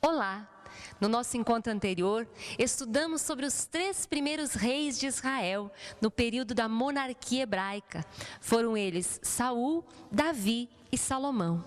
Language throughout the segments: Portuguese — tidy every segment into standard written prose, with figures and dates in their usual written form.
Olá! No nosso encontro anterior, estudamos sobre os 3 primeiros reis de Israel, no período da monarquia hebraica. Foram eles Saul, Davi e Salomão.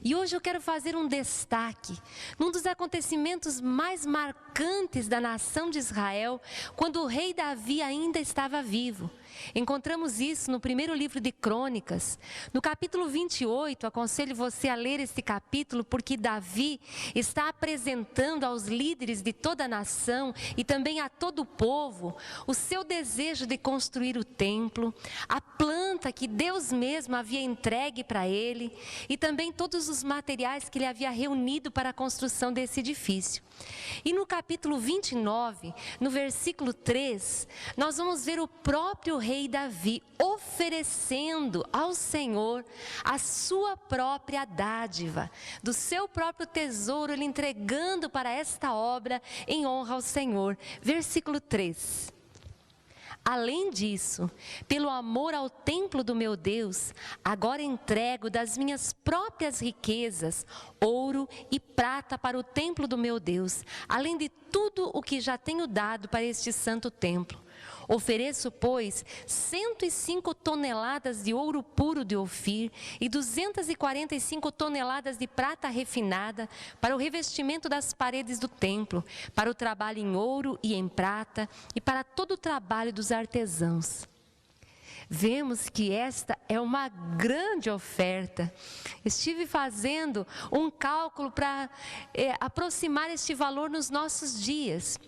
E hoje eu quero fazer um destaque num dos acontecimentos mais marcantes da nação de Israel, quando o rei Davi ainda estava vivo. Encontramos isso no primeiro livro de Crônicas. No capítulo 28, aconselho você a ler esse capítulo, porque Davi está apresentando aos líderes de toda a nação e também a todo o povo o seu desejo de construir o templo, a planta que Deus mesmo havia entregue para ele e também todos os materiais que ele havia reunido para a construção desse edifício. E no capítulo 29, no versículo 3, nós vamos ver o próprio rei Davi oferecendo ao Senhor a sua própria dádiva, do seu próprio tesouro, ele entregando para esta obra em honra ao Senhor. Versículo 3. Além disso, pelo amor ao templo do meu Deus, agora entrego das minhas próprias riquezas, ouro e prata para o templo do meu Deus, além de tudo o que já tenho dado para este santo templo. Ofereço, pois, 105 toneladas de ouro puro de Ofir e 245 toneladas de prata refinada para o revestimento das paredes do templo, para o trabalho em ouro e em prata e para todo o trabalho dos artesãos. Vemos que esta é uma grande oferta. Estive fazendo um cálculo para aproximar este valor nos nossos dias.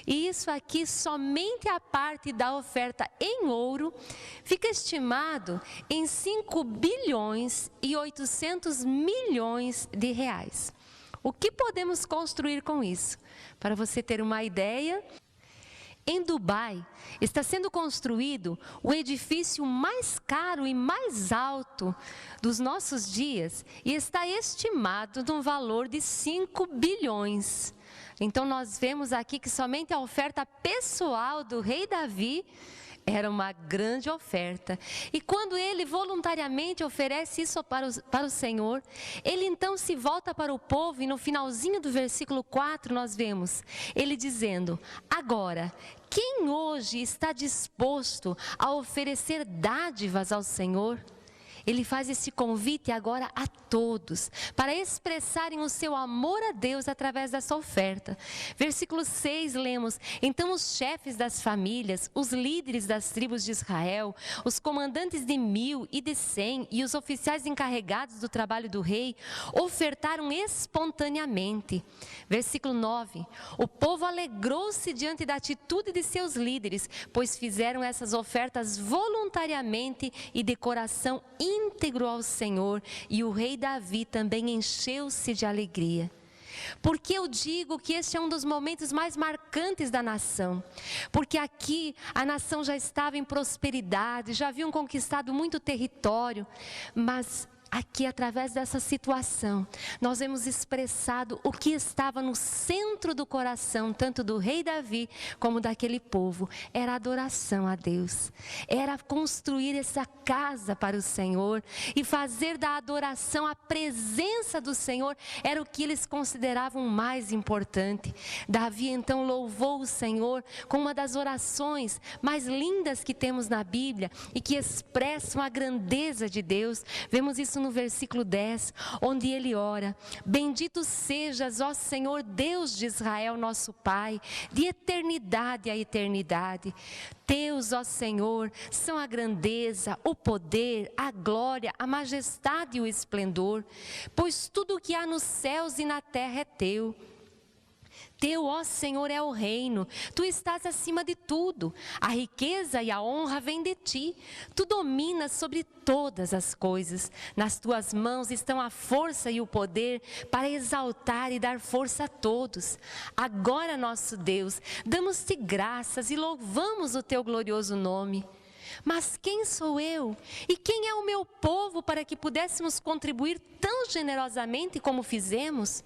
E isso aqui, somente a parte da oferta em ouro, fica estimado em 5 bilhões e 800 milhões de reais. O que podemos construir com isso? Para você ter uma ideia, em Dubai está sendo construído o edifício mais caro e mais alto dos nossos dias e está estimado num valor de 5 bilhões. Então nós vemos aqui que somente a oferta pessoal do rei Davi era uma grande oferta. E quando ele voluntariamente oferece isso para o Senhor, ele então se volta para o povo e no finalzinho do versículo 4 nós vemos ele dizendo: agora, quem hoje está disposto a oferecer dádivas ao Senhor? Ele faz esse convite agora a todos, para expressarem o seu amor a Deus através dessa oferta. Versículo 6 lemos: então os chefes das famílias, os líderes das tribos de Israel, os comandantes de 1000 e de 100 e os oficiais encarregados do trabalho do rei, ofertaram espontaneamente. Versículo 9, o povo alegrou-se diante da atitude de seus líderes, pois fizeram essas ofertas voluntariamente e de coração íntegro ao Senhor, e o rei Davi também encheu-se de alegria. Porque eu digo que este é um dos momentos mais marcantes da nação, porque aqui a nação já estava em prosperidade, já haviam conquistado muito território, mas aqui, através dessa situação, nós vemos expressado o que estava no centro do coração, tanto do rei Davi como daquele povo. Era a adoração a Deus, era construir essa casa para o Senhor e fazer da adoração a presença do Senhor, era o que eles consideravam mais importante. Davi então louvou o Senhor com uma das orações mais lindas que temos na Bíblia e que expressam a grandeza de Deus. Vemos isso no versículo 10, onde ele ora: bendito sejas, ó Senhor Deus de Israel, nosso Pai, de eternidade a eternidade. Teus, ó Senhor, são a grandeza, o poder, a glória, a majestade e o esplendor, pois tudo o que há nos céus e na terra é teu. Teu, ó Senhor, é o reino, tu estás acima de tudo, a riqueza e a honra vêm de ti, tu dominas sobre todas as coisas, nas tuas mãos estão a força e o poder para exaltar e dar força a todos. Agora, nosso Deus, damos-te graças e louvamos o teu glorioso nome. Mas quem sou eu e quem é o meu povo para que pudéssemos contribuir tão generosamente como fizemos?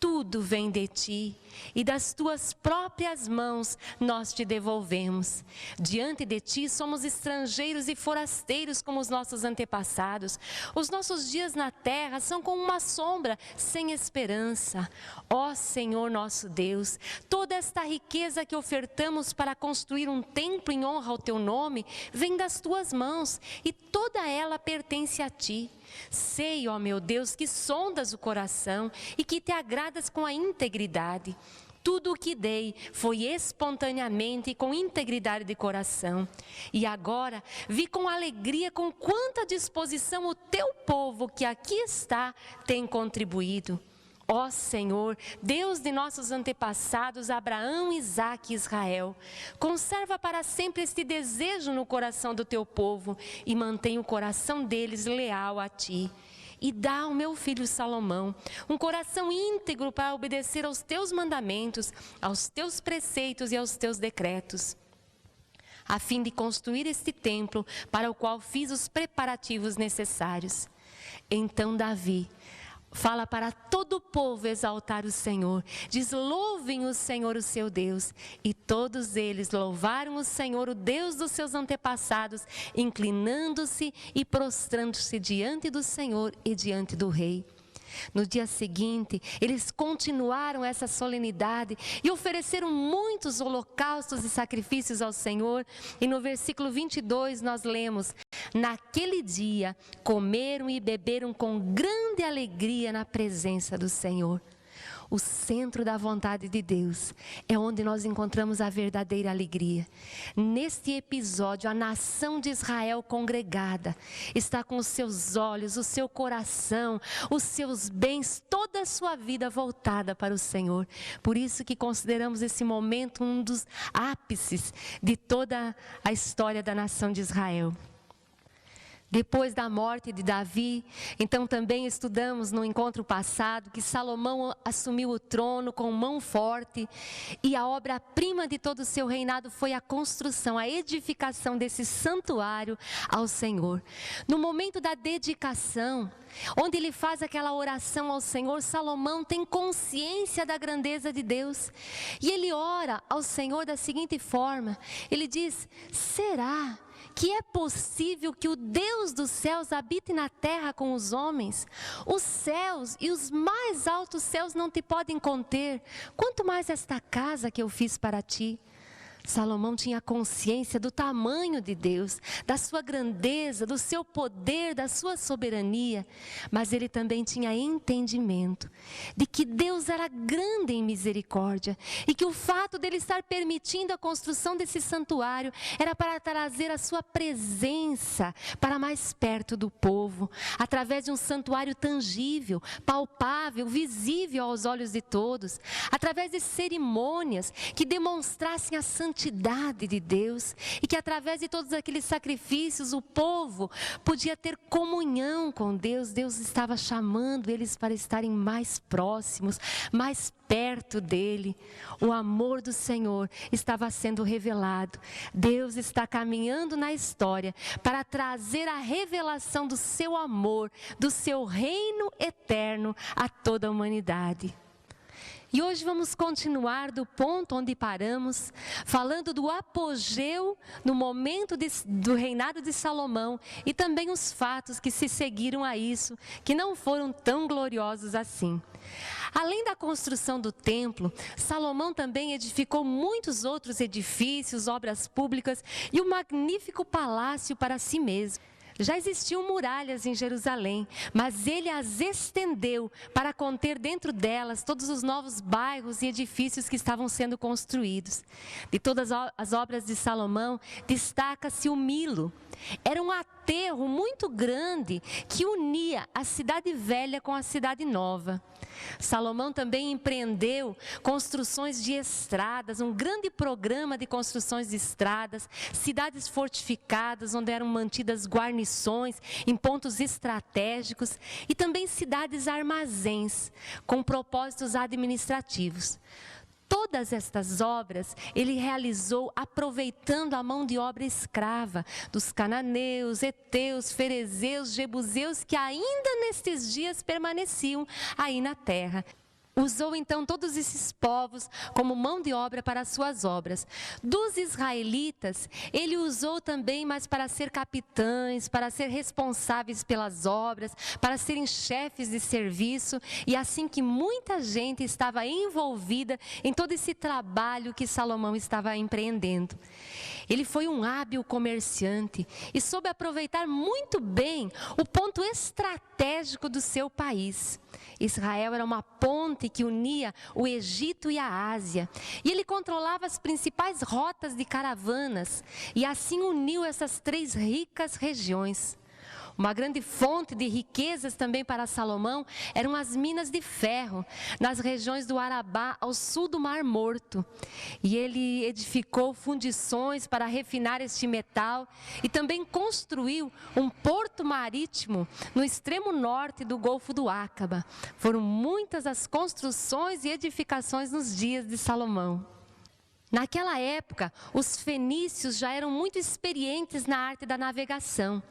tudo vem de ti, e das tuas próprias mãos nós te devolvemos. Diante de ti somos estrangeiros e forasteiros como os nossos antepassados. Os nossos dias na terra são como uma sombra sem esperança. Ó Senhor nosso Deus, toda esta riqueza que ofertamos para construir um templo em honra ao teu nome vem das tuas mãos, e toda ela pertence a ti. Sei, ó meu Deus, que sondas o coração e que te agradas com a integridade. Tudo o que dei foi espontaneamente e com integridade de coração. E agora vi com alegria com quanta disposição o teu povo que aqui está tem contribuído. Ó Senhor, Deus de nossos antepassados, Abraão, Isaque e Israel, conserva para sempre este desejo no coração do teu povo e mantém o coração deles leal a ti. E dá ao meu filho Salomão um coração íntegro para obedecer aos teus mandamentos, aos teus preceitos e aos teus decretos, a fim de construir este templo para o qual fiz os preparativos necessários. Então Davi fala para todo o povo exaltar o Senhor. Diz: louvem o Senhor, o seu Deus. E todos eles louvaram o Senhor, o Deus dos seus antepassados, inclinando-se e prostrando-se diante do Senhor e diante do rei. No dia seguinte, eles continuaram essa solenidade e ofereceram muitos holocaustos e sacrifícios ao Senhor. E no versículo 22 nós lemos: naquele dia comeram e beberam com grande alegria na presença do Senhor. O centro da vontade de Deus é onde nós encontramos a verdadeira alegria. Neste episódio, a nação de Israel congregada está com os seus olhos, o seu coração, os seus bens, toda a sua vida voltada para o Senhor. Por isso que consideramos esse momento um dos ápices de toda a história da nação de Israel. Depois da morte de Davi, então também estudamos no encontro passado que Salomão assumiu o trono com mão forte e a obra-prima de todo o seu reinado foi a construção, a edificação desse santuário ao Senhor. No momento da dedicação, onde ele faz aquela oração ao Senhor, Salomão tem consciência da grandeza de Deus e ele ora ao Senhor da seguinte forma, ele diz: será que é possível que o Deus dos céus habite na terra com os homens? Os céus e os mais altos céus não te podem conter, quanto mais esta casa que eu fiz para ti. Salomão tinha consciência do tamanho de Deus, da sua grandeza, do seu poder, da sua soberania, mas ele também tinha entendimento de que Deus era grande em misericórdia e que o fato dele estar permitindo a construção desse santuário era para trazer a sua presença para mais perto do povo, através de um santuário tangível, palpável, visível aos olhos de todos, através de cerimônias que demonstrassem a santidade de Deus e que através de todos aqueles sacrifícios o povo podia ter comunhão com Deus. Deus estava chamando eles para estarem mais próximos, mais perto dele. O amor do Senhor estava sendo revelado. Deus está caminhando na história para trazer a revelação do seu amor, do seu reino eterno a toda a humanidade. E hoje vamos continuar do ponto onde paramos, falando do apogeu no momento do reinado de Salomão e também os fatos que se seguiram a isso, que não foram tão gloriosos assim. Além da construção do templo, Salomão também edificou muitos outros edifícios, obras públicas e um magnífico palácio para si mesmo. Já existiam muralhas em Jerusalém, mas ele as estendeu para conter dentro delas todos os novos bairros e edifícios que estavam sendo construídos. De todas as obras de Salomão, destaca-se o Milo. Era um aterro muito grande que unia a cidade velha com a cidade nova. Salomão também empreendeu construções de estradas, um grande programa de construções de estradas, cidades fortificadas onde eram mantidas guarnições em pontos estratégicos e também cidades armazéns com propósitos administrativos. Todas estas obras ele realizou aproveitando a mão de obra escrava dos cananeus, heteus, ferezeus, jebuseus que ainda nestes dias permaneciam aí na terra. Usou então todos esses povos como mão de obra para as suas obras. Dos israelitas, ele usou também, mas para ser capitães, para ser responsáveis pelas obras, para serem chefes de serviço, e assim que muita gente estava envolvida em todo esse trabalho que Salomão estava empreendendo. Ele foi um hábil comerciante e soube aproveitar muito bem o ponto estratégico do seu país. Israel era uma ponte que unia o Egito e a Ásia, e ele controlava as principais rotas de caravanas, e assim uniu essas três ricas regiões. Uma grande fonte de riquezas também para Salomão eram as minas de ferro, nas regiões do Arabá, ao sul do Mar Morto. E ele edificou fundições para refinar este metal e também construiu um porto marítimo no extremo norte do Golfo do Áqaba. Foram muitas as construções e edificações nos dias de Salomão. Naquela época, os fenícios já eram muito experientes na arte da navegação.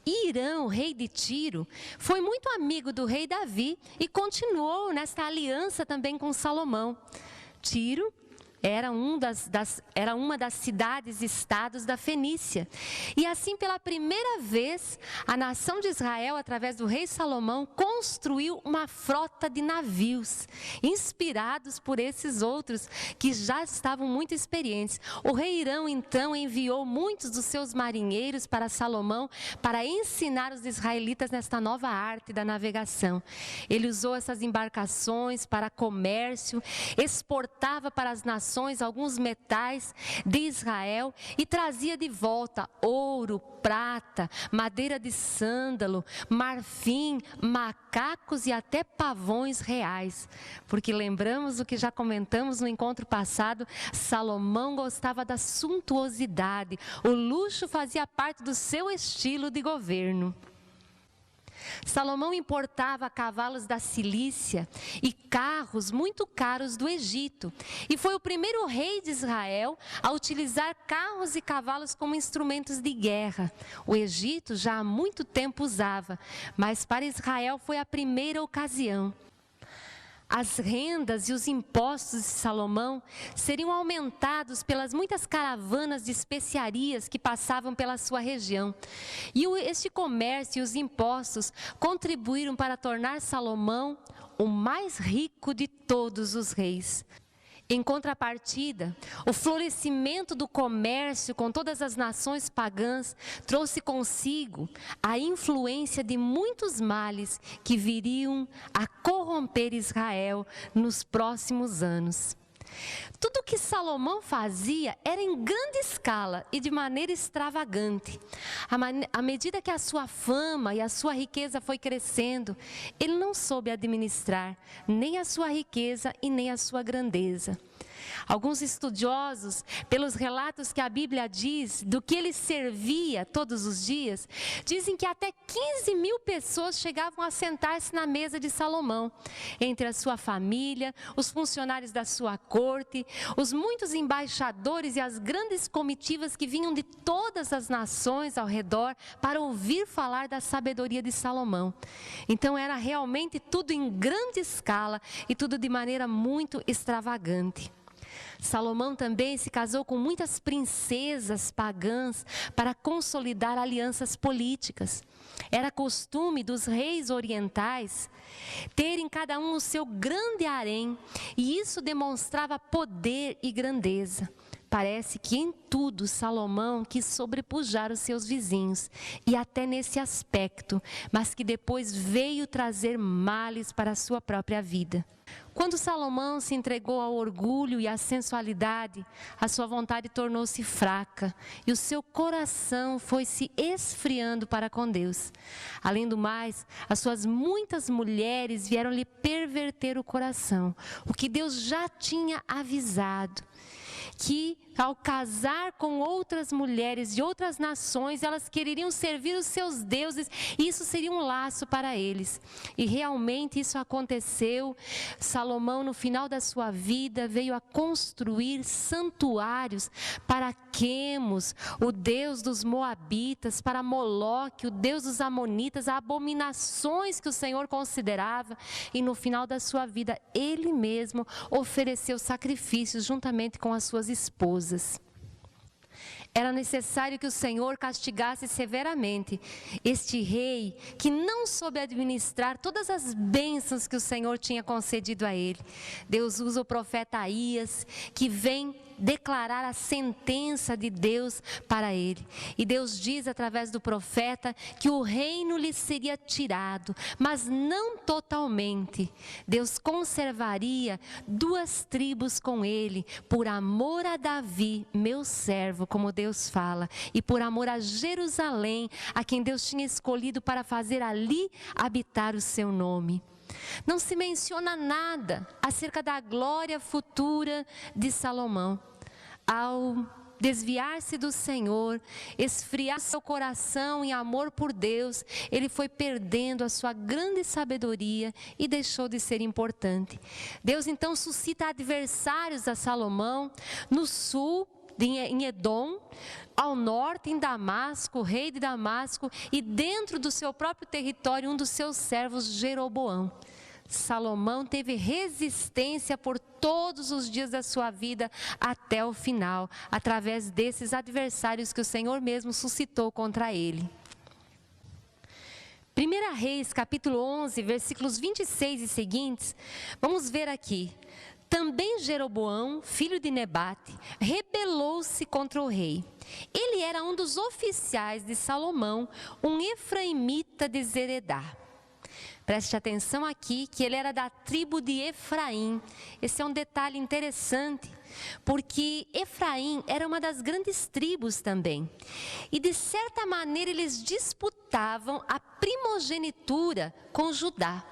Irão, rei de Tiro, foi muito amigo do rei Davi e continuou nesta aliança também com Salomão. Tiro era uma das cidades-estados da Fenícia. E assim, pela primeira vez, a nação de Israel, através do rei Salomão, construiu uma frota de navios, inspirados por esses outros que já estavam muito experientes. O rei Irão, então, enviou muitos dos seus marinheiros para Salomão para ensinar os israelitas nesta nova arte da navegação. Ele usou essas embarcações para comércio, exportava para as nações alguns metais de Israel e trazia de volta ouro, prata, madeira de sândalo, marfim, macacos e até pavões reais. Porque lembramos o que já comentamos no encontro passado, Salomão gostava da suntuosidade, o luxo fazia parte do seu estilo de governo. Salomão importava cavalos da Cilícia e carros muito caros do Egito. E foi o primeiro rei de Israel a utilizar carros e cavalos como instrumentos de guerra. O Egito já há muito tempo usava, mas para Israel foi a primeira ocasião. As rendas e os impostos de Salomão seriam aumentados pelas muitas caravanas de especiarias que passavam pela sua região. E este comércio e os impostos contribuíram para tornar Salomão o mais rico de todos os reis. Em contrapartida, o florescimento do comércio com todas as nações pagãs trouxe consigo a influência de muitos males que viriam a corromper Israel nos próximos anos. Tudo o que Salomão fazia era em grande escala e de maneira extravagante. À medida que a sua fama e a sua riqueza foi crescendo, ele não soube administrar nem a sua riqueza e nem a sua grandeza. Alguns estudiosos, pelos relatos que a Bíblia diz do que ele servia todos os dias, dizem que até 15.000 pessoas chegavam a sentar-se na mesa de Salomão, entre a sua família, os funcionários da sua corte, os muitos embaixadores e as grandes comitivas que vinham de todas as nações ao redor para ouvir falar da sabedoria de Salomão. Então era realmente tudo em grande escala e tudo de maneira muito extravagante. Salomão também se casou com muitas princesas pagãs para consolidar alianças políticas. Era costume dos reis orientais terem cada um o seu grande harém, e isso demonstrava poder e grandeza. Parece que em tudo Salomão quis sobrepujar os seus vizinhos, e até nesse aspecto, mas que depois veio trazer males para a sua própria vida. Quando Salomão se entregou ao orgulho e à sensualidade, a sua vontade tornou-se fraca e o seu coração foi se esfriando para com Deus. Além do mais, as suas muitas mulheres vieram lhe perverter o coração, o que Deus já tinha avisado. que ao casar com outras mulheres de outras nações, elas quereriam servir os seus deuses, e isso seria um laço para eles. E realmente isso aconteceu. Salomão, no final da sua vida, veio a construir santuários para Quemos, o deus dos moabitas, para Moloque, o deus dos amonitas, abominações que o Senhor considerava. E no final da sua vida, ele mesmo ofereceu sacrifícios juntamente com as suas esposas. Era necessário que o Senhor castigasse severamente este rei que não soube administrar todas as bênçãos que o Senhor tinha concedido a ele. Deus usa o profeta Aías, que vem declarar a sentença de Deus para ele. E Deus diz através do profeta que o reino lhe seria tirado, mas não totalmente. Deus conservaria 2 tribos com ele, por amor a Davi, meu servo, como Deus fala, e por amor a Jerusalém, a quem Deus tinha escolhido para fazer ali habitar o seu nome. Não se menciona nada acerca da glória futura de Salomão. Ao desviar-se do Senhor, esfriar seu coração em amor por Deus, ele foi perdendo a sua grande sabedoria e deixou de ser importante. Deus então suscita adversários a Salomão no sul, em Edom, ao norte em Damasco, o rei de Damasco, e dentro do seu próprio território um dos seus servos, Jeroboão. Salomão teve resistência por todos os dias da sua vida até o final, através desses adversários que o Senhor mesmo suscitou contra ele. 1 Reis, capítulo 11, versículos 26 e seguintes, vamos ver aqui. Também Jeroboão, filho de Nebate, rebelou-se contra o rei. Ele era um dos oficiais de Salomão, um efraimita de Zeredá. Preste atenção aqui que ele era da tribo de Efraim. Esse é um detalhe interessante, porque Efraim era uma das grandes tribos também. E de certa maneira eles disputavam a primogenitura com Judá.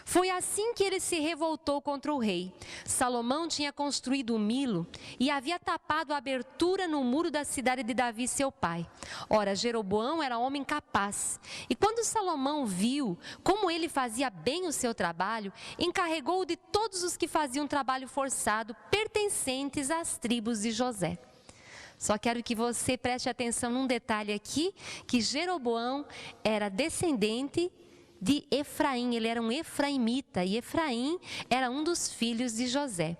Foi assim que ele se revoltou contra o rei. Salomão tinha construído o Milo e havia tapado a abertura no muro da cidade de Davi, seu pai. Ora, Jeroboão era homem capaz. E quando Salomão viu como ele fazia bem o seu trabalho, encarregou-o de todos os que faziam trabalho forçado, pertencentes às tribos de José. Só quero que você preste atenção num detalhe aqui, que Jeroboão era descendente de Efraim, ele era um efraimita, e Efraim era um dos filhos de José.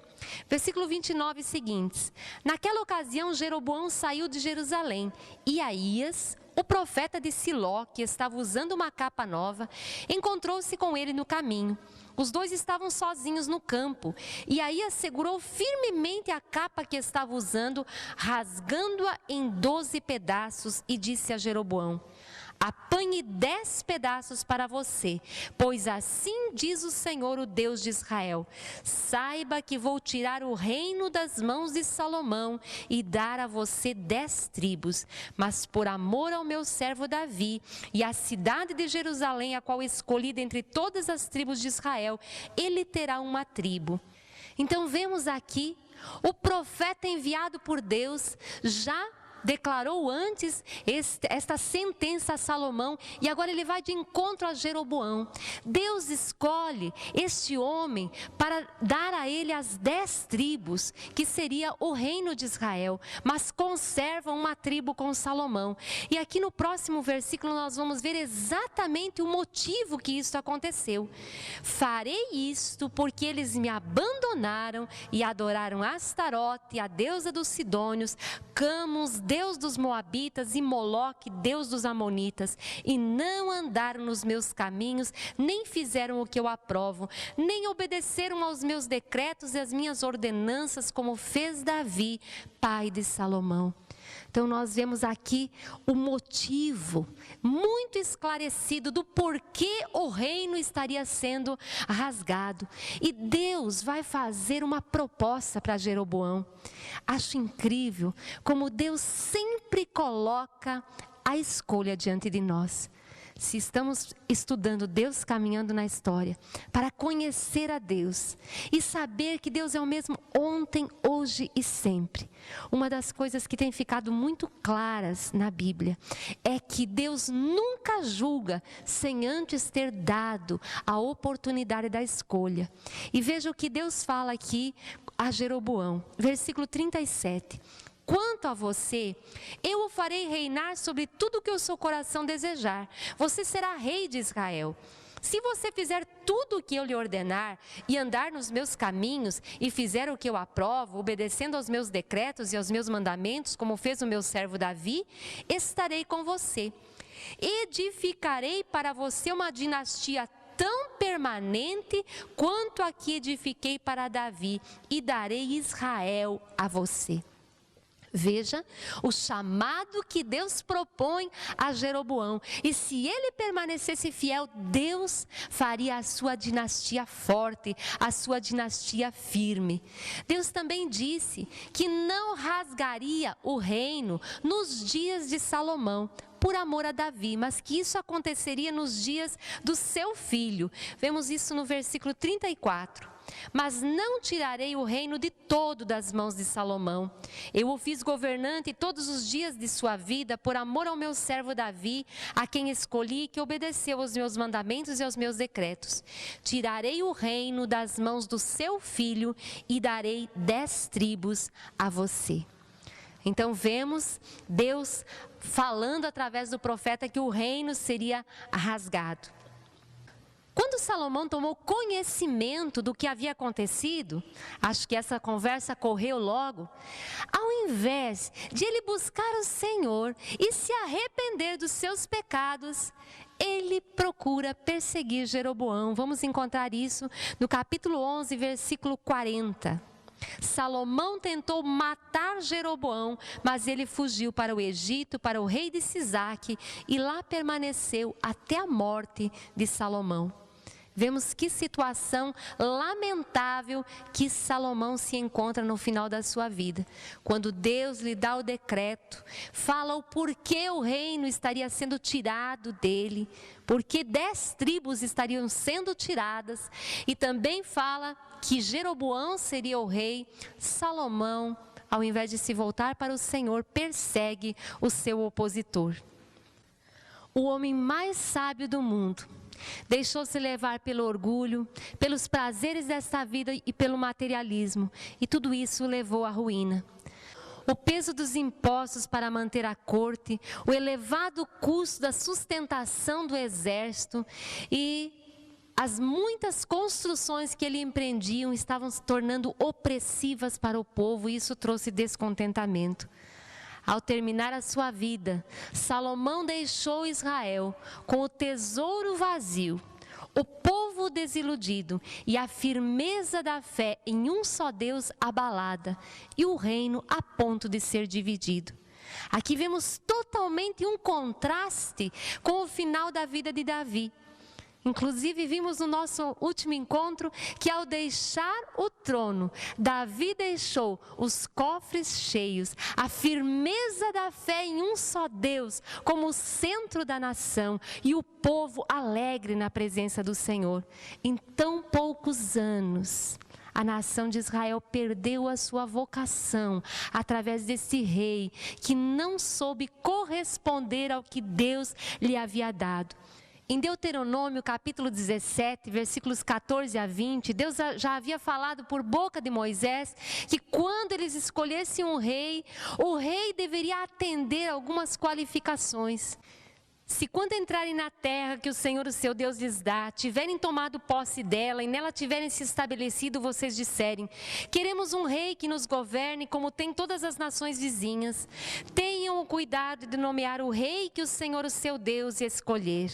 Versículo 29 seguintes. Naquela ocasião, Jeroboão saiu de Jerusalém, e Aías, o profeta de Siló, que estava usando uma capa nova, encontrou-se com ele no caminho. Os dois estavam sozinhos no campo, e Aías segurou firmemente a capa que estava usando, rasgando-a em 12 pedaços, e disse a Jeroboão: apanhe 10 pedaços para você, pois assim diz o Senhor, o Deus de Israel: saiba que vou tirar o reino das mãos de Salomão e dar a você 10 tribos, mas por amor ao meu servo Davi e à cidade de Jerusalém, a qual escolhi dentre todas as tribos de Israel, ele terá uma tribo. Então vemos aqui o profeta enviado por Deus já declarou antes esta sentença a Salomão, e agora ele vai de encontro a Jeroboão. Deus escolhe este homem para dar a ele as 10 tribos, que seria o reino de Israel, mas conserva uma tribo com Salomão. E aqui no próximo versículo nós vamos ver exatamente o motivo que isso aconteceu. Farei isto porque eles me abandonaram e adoraram Astarote, a deusa dos Sidônios, Camus, deus dos Moabitas, e Moloque, deus dos Amonitas, e não andaram nos meus caminhos, nem fizeram o que eu aprovo, nem obedeceram aos meus decretos e às minhas ordenanças, como fez Davi, pai de Salomão. Então nós vemos aqui o motivo muito esclarecido do porquê o reino estaria sendo rasgado. E Deus vai fazer uma proposta para Jeroboão. Acho incrível como Deus sempre coloca a escolha diante de nós. Se estamos estudando Deus caminhando na história, para conhecer a Deus e saber que Deus é o mesmo ontem, hoje e sempre, uma das coisas que tem ficado muito claras na Bíblia é que Deus nunca julga sem antes ter dado a oportunidade da escolha. E veja o que Deus fala aqui a Jeroboão, versículo 37. Quanto a você, eu o farei reinar sobre tudo que o seu coração desejar. Você será rei de Israel. Se você fizer tudo o que eu lhe ordenar e andar nos meus caminhos e fizer o que eu aprovo, obedecendo aos meus decretos e aos meus mandamentos, como fez o meu servo Davi, estarei com você. Edificarei para você uma dinastia tão permanente quanto a que edifiquei para Davi, e darei Israel a você. Veja o chamado que Deus propõe a Jeroboão. E se ele permanecesse fiel, Deus faria a sua dinastia forte, a sua dinastia firme. Deus também disse que não rasgaria o reino nos dias de Salomão, por amor a Davi, mas que isso aconteceria nos dias do seu filho. Vemos isso no versículo 34. Mas não tirarei o reino de todo das mãos de Salomão. Eu o fiz governante todos os dias de sua vida, por amor ao meu servo Davi, a quem escolhi, que obedeceu aos meus mandamentos e aos meus decretos. Tirarei o reino das mãos do seu filho e darei 10 tribos a você. Então vemos Deus falando através do profeta que o reino seria rasgado. Quando Salomão tomou conhecimento do que havia acontecido, acho que essa conversa correu logo, ao invés de ele buscar o Senhor e se arrepender dos seus pecados, ele procura perseguir Jeroboão. Vamos encontrar isso no capítulo 11, versículo 40. Salomão tentou matar Jeroboão, mas ele fugiu para o Egito, para o rei de Sisaque, e lá permaneceu até a morte de Salomão. Vemos que situação lamentável que Salomão se encontra no final da sua vida. Quando Deus lhe dá o decreto, fala o porquê o reino estaria sendo tirado dele, porque 10 tribos estariam sendo tiradas, e também fala que Jeroboão seria o rei. Salomão, ao invés de se voltar para o Senhor, persegue o seu opositor. O homem mais sábio do mundo deixou-se levar pelo orgulho, pelos prazeres desta vida e pelo materialismo, e tudo isso o levou à ruína. O peso dos impostos para manter a corte, o elevado custo da sustentação do exército e as muitas construções que ele empreendiam estavam se tornando opressivas para o povo, e isso trouxe descontentamento. Ao terminar a sua vida, Salomão deixou Israel com o tesouro vazio, o povo desiludido e a firmeza da fé em um só Deus abalada, e o reino a ponto de ser dividido. Aqui vemos totalmente um contraste com o final da vida de Davi. Inclusive, vimos no nosso último encontro que ao deixar o trono, Davi deixou os cofres cheios, a firmeza da fé em um só Deus como o centro da nação e o povo alegre na presença do Senhor. Em tão poucos anos, a nação de Israel perdeu a sua vocação através desse rei que não soube corresponder ao que Deus lhe havia dado. Em Deuteronômio capítulo 17, versículos 14 a 20, Deus já havia falado por boca de Moisés que quando eles escolhessem um rei, o rei deveria atender algumas qualificações. Se quando entrarem na terra que o Senhor, o seu Deus, lhes dá, tiverem tomado posse dela e nela tiverem se estabelecido, vocês disserem: queremos um rei que nos governe como tem todas as nações vizinhas. Tenham o cuidado de nomear o rei que o Senhor, o seu Deus, escolher.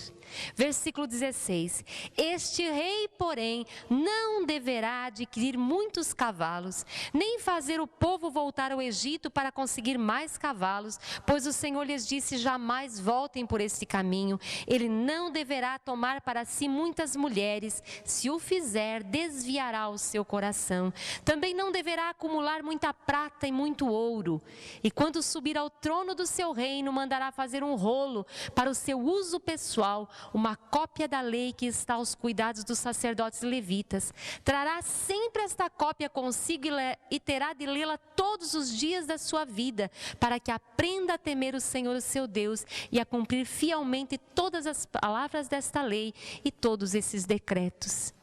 Versículo 16. Este rei, porém, não deverá adquirir muitos cavalos, nem fazer o povo voltar ao Egito para conseguir mais cavalos, pois o Senhor lhes disse: jamais voltem por este esse caminho. Ele não deverá tomar para si muitas mulheres. Se o fizer, desviará o seu coração. Também não deverá acumular muita prata e muito ouro. E quando subir ao trono do seu reino, mandará fazer um rolo para o seu uso pessoal, uma cópia da lei que está aos cuidados dos sacerdotes levitas. Trará sempre esta cópia consigo e terá de lê-la todos os dias da sua vida, para que aprenda a temer o Senhor, o seu Deus, e a cumprir fielmente todas as palavras desta lei e todos esses decretos.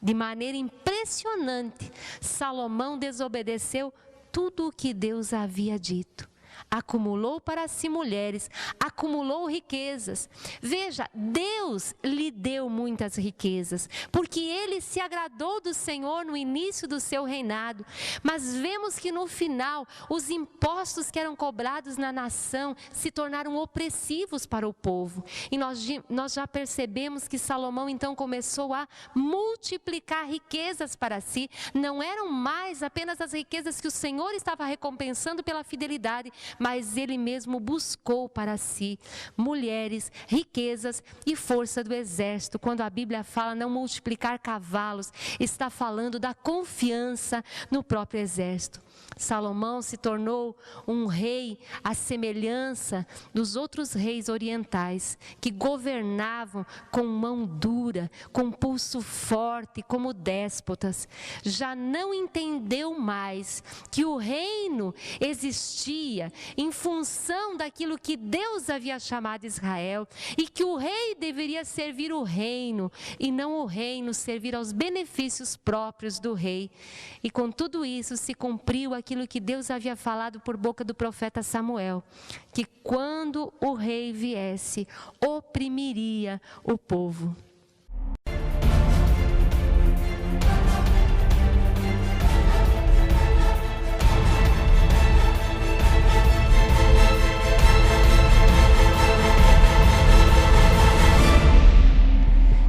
De maneira impressionante, Salomão desobedeceu tudo o que Deus havia dito. Acumulou para si mulheres, acumulou riquezas. Veja, Deus lhe deu muitas riquezas, porque ele se agradou do Senhor no início do seu reinado. Mas vemos que no final, os impostos que eram cobrados na nação se tornaram opressivos para o povo. E nós já percebemos que Salomão então começou a multiplicar riquezas para si. Não eram mais apenas as riquezas que o Senhor estava recompensando pela fidelidade, mas ele mesmo buscou para si mulheres, riquezas e força do exército. Quando a Bíblia fala não multiplicar cavalos, está falando da confiança no próprio exército. Salomão se tornou um rei à semelhança dos outros reis orientais, que governavam com mão dura, com pulso forte, como déspotas. Já não entendeu mais que o reino existia em função daquilo que Deus havia chamado Israel, e que o rei deveria servir o reino, e não o reino servir aos benefícios próprios do rei. E com tudo isso se cumpriu aquilo que Deus havia falado por boca do profeta Samuel, que quando o rei viesse, oprimiria o povo.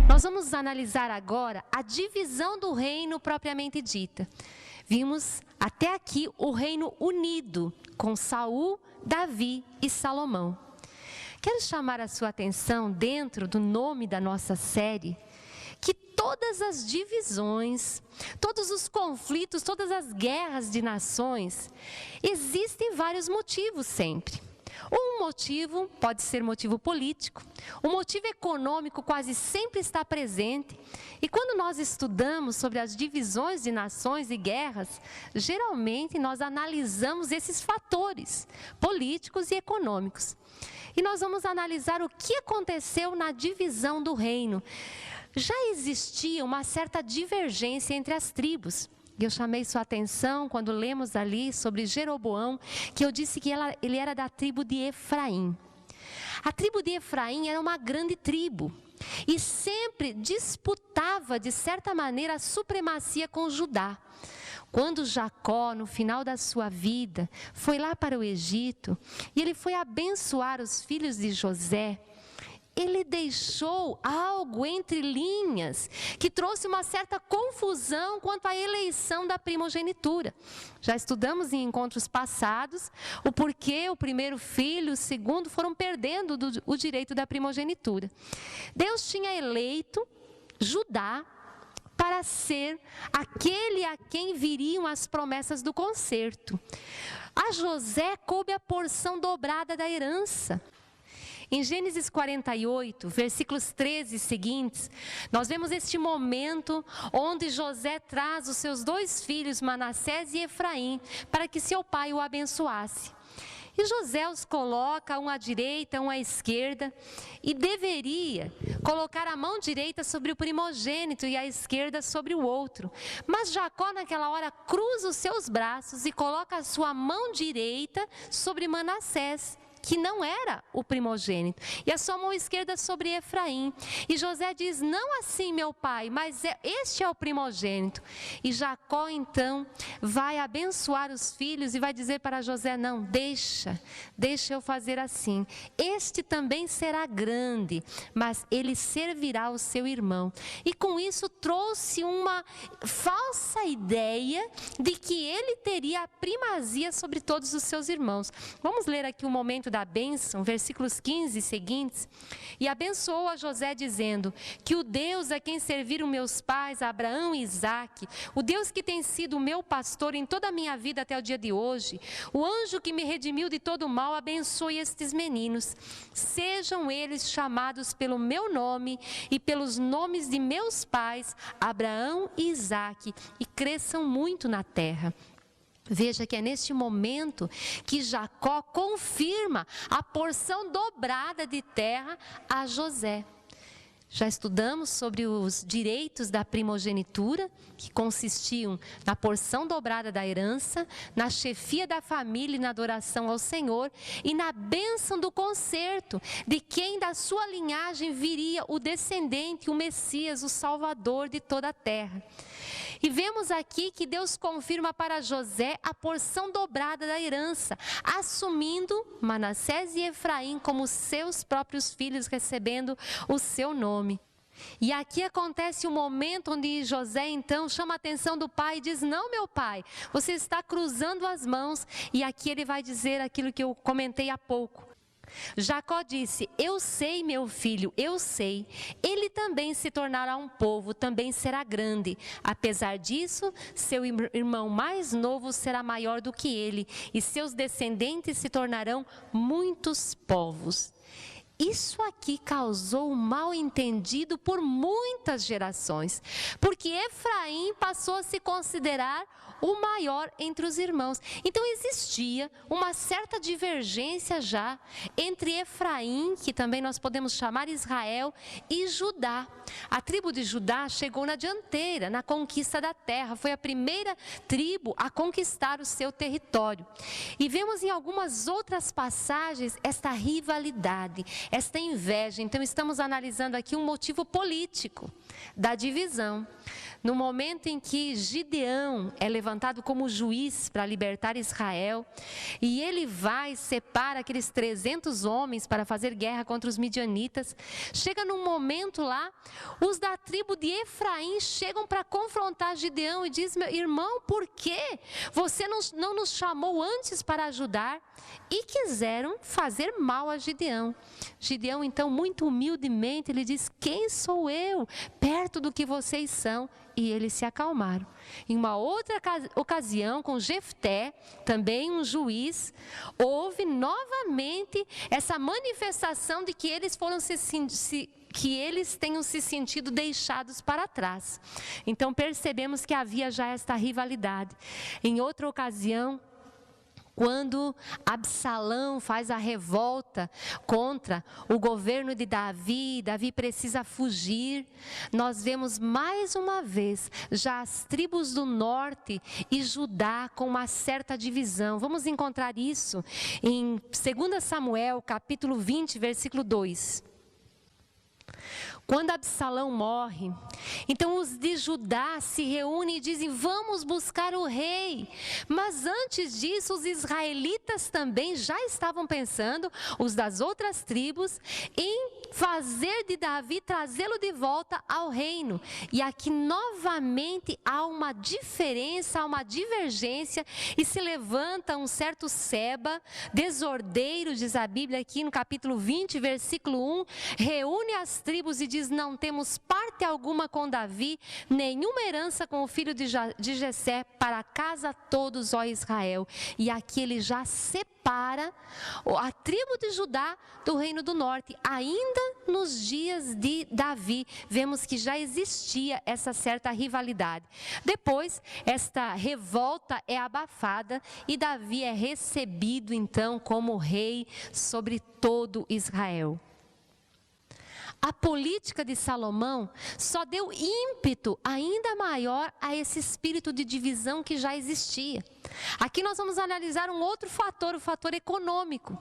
Nós vamos analisar agora a divisão do reino propriamente dita. Vimos até aqui o reino unido com Saul, Davi e Salomão. Quero chamar a sua atenção dentro do nome da nossa série, que todas as divisões, todos os conflitos, todas as guerras de nações, existem vários motivos sempre. Um motivo pode ser motivo político, o motivo econômico quase sempre está presente. E quando nós estudamos sobre as divisões de nações e guerras, geralmente nós analisamos esses fatores políticos e econômicos. E nós vamos analisar o que aconteceu na divisão do reino. Já existia uma certa divergência entre as tribos. Eu chamei sua atenção quando lemos ali sobre Jeroboão, que eu disse que ele era da tribo de Efraim. A tribo de Efraim era uma grande tribo e sempre disputava, de certa maneira, a supremacia com Judá. Quando Jacó, no final da sua vida, foi lá para o Egito e ele foi abençoar os filhos de José, ele deixou algo entre linhas que trouxe uma certa confusão quanto à eleição da primogenitura. Já estudamos em encontros passados o porquê o primeiro filho e o segundo foram perdendo o direito da primogenitura. Deus tinha eleito Judá para ser aquele a quem viriam as promessas do concerto. A José coube a porção dobrada da herança. Em Gênesis 48, versículos 13 e seguintes, nós vemos este momento onde José traz os seus dois filhos, Manassés e Efraim, para que seu pai o abençoasse. E José os coloca, um à direita, um à esquerda, e deveria colocar a mão direita sobre o primogênito e a esquerda sobre o outro. Mas Jacó, naquela hora, cruza os seus braços e coloca a sua mão direita sobre Manassés, que não era o primogênito, e a sua mão esquerda sobre Efraim. E José diz: não assim, meu pai, mas este é o primogênito. E Jacó então vai abençoar os filhos e vai dizer para José: não, deixa eu fazer assim. Este também será grande, mas ele servirá ao seu irmão. E com isso trouxe uma falsa falsa ideia de que ele teria a primazia sobre todos os seus irmãos. Vamos ler aqui o momento da bênção, versículos 15 e seguintes. E abençoou a José dizendo, que o Deus a quem serviram meus pais, Abraão e Isaque, o Deus que tem sido o meu pastor em toda a minha vida até o dia de hoje, o anjo que me redimiu de todo o mal, abençoe estes meninos. Sejam eles chamados pelo meu nome e pelos nomes de meus pais, Abraão e Isaque, e cresçam muito na terra. Veja que é neste momento que Jacó confirma a porção dobrada de terra a José. Já estudamos sobre os direitos da primogenitura, que consistiam na porção dobrada da herança, na chefia da família e na adoração ao Senhor, e na bênção do concerto, de quem da sua linhagem viria o descendente, o Messias, o Salvador de toda a terra. E vemos aqui que Deus confirma para José a porção dobrada da herança, assumindo Manassés e Efraim como seus próprios filhos, recebendo o seu nome. E aqui acontece o momento onde José então chama a atenção do pai e diz, não, meu pai, você está cruzando as mãos. E aqui ele vai dizer aquilo que eu comentei há pouco. Jacó disse, eu sei, meu filho, eu sei, ele também se tornará um povo, também será grande. Apesar disso, seu irmão mais novo será maior do que ele, e seus descendentes se tornarão muitos povos. Isso aqui causou um mal-entendido por muitas gerações, porque Efraim passou a se considerar o maior entre os irmãos. Então existia uma certa divergência já entre Efraim, que também nós podemos chamar Israel, e Judá. A tribo de Judá chegou na dianteira, na conquista da terra, foi a primeira tribo a conquistar o seu território. E vemos em algumas outras passagens esta rivalidade, esta inveja. Então estamos analisando aqui um motivo político da divisão. No momento em que Gideão é levantado como juiz para libertar Israel, e ele vai e separa aqueles 300 homens para fazer guerra contra os midianitas, chega num momento lá, os da tribo de Efraim chegam para confrontar Gideão e diz, meu irmão, por que você não nos chamou antes para ajudar? E quiseram fazer mal a Gideão. Gideão então muito humildemente, ele diz, quem sou eu perto do que vocês são? E eles se acalmaram. Em uma outra ocasião, com Jefté, também um juiz, houve novamente essa manifestação de que eles que eles tenham se sentido deixados para trás. Então percebemos que havia já esta rivalidade. Em outra ocasião, quando Absalão faz a revolta contra o governo de Davi, Davi precisa fugir, nós vemos mais uma vez já as tribos do norte e Judá com uma certa divisão. Vamos encontrar isso em 2 Samuel, capítulo 20, versículo 2. Quando Absalão morre, então os de Judá se reúnem e dizem, vamos buscar o rei. Mas antes disso, os israelitas também já estavam pensando, os das outras tribos, em fazer de Davi, trazê-lo de volta ao reino. E aqui novamente há uma diferença, há uma divergência, e se levanta um certo Seba, desordeiro, diz a Bíblia aqui no capítulo 20, versículo 1, reúne as tribos e diz, não temos parte alguma com Davi, nenhuma herança com o filho de Jessé, para casa todos, ó Israel. E aqui ele já separa a tribo de Judá do reino do norte. Ainda nos dias de Davi, vemos que já existia essa certa rivalidade. Depois, esta revolta é abafada e Davi é recebido então como rei sobre todo Israel. A política de Salomão só deu ímpeto ainda maior a esse espírito de divisão que já existia. Aqui nós vamos analisar um outro fator, o fator econômico.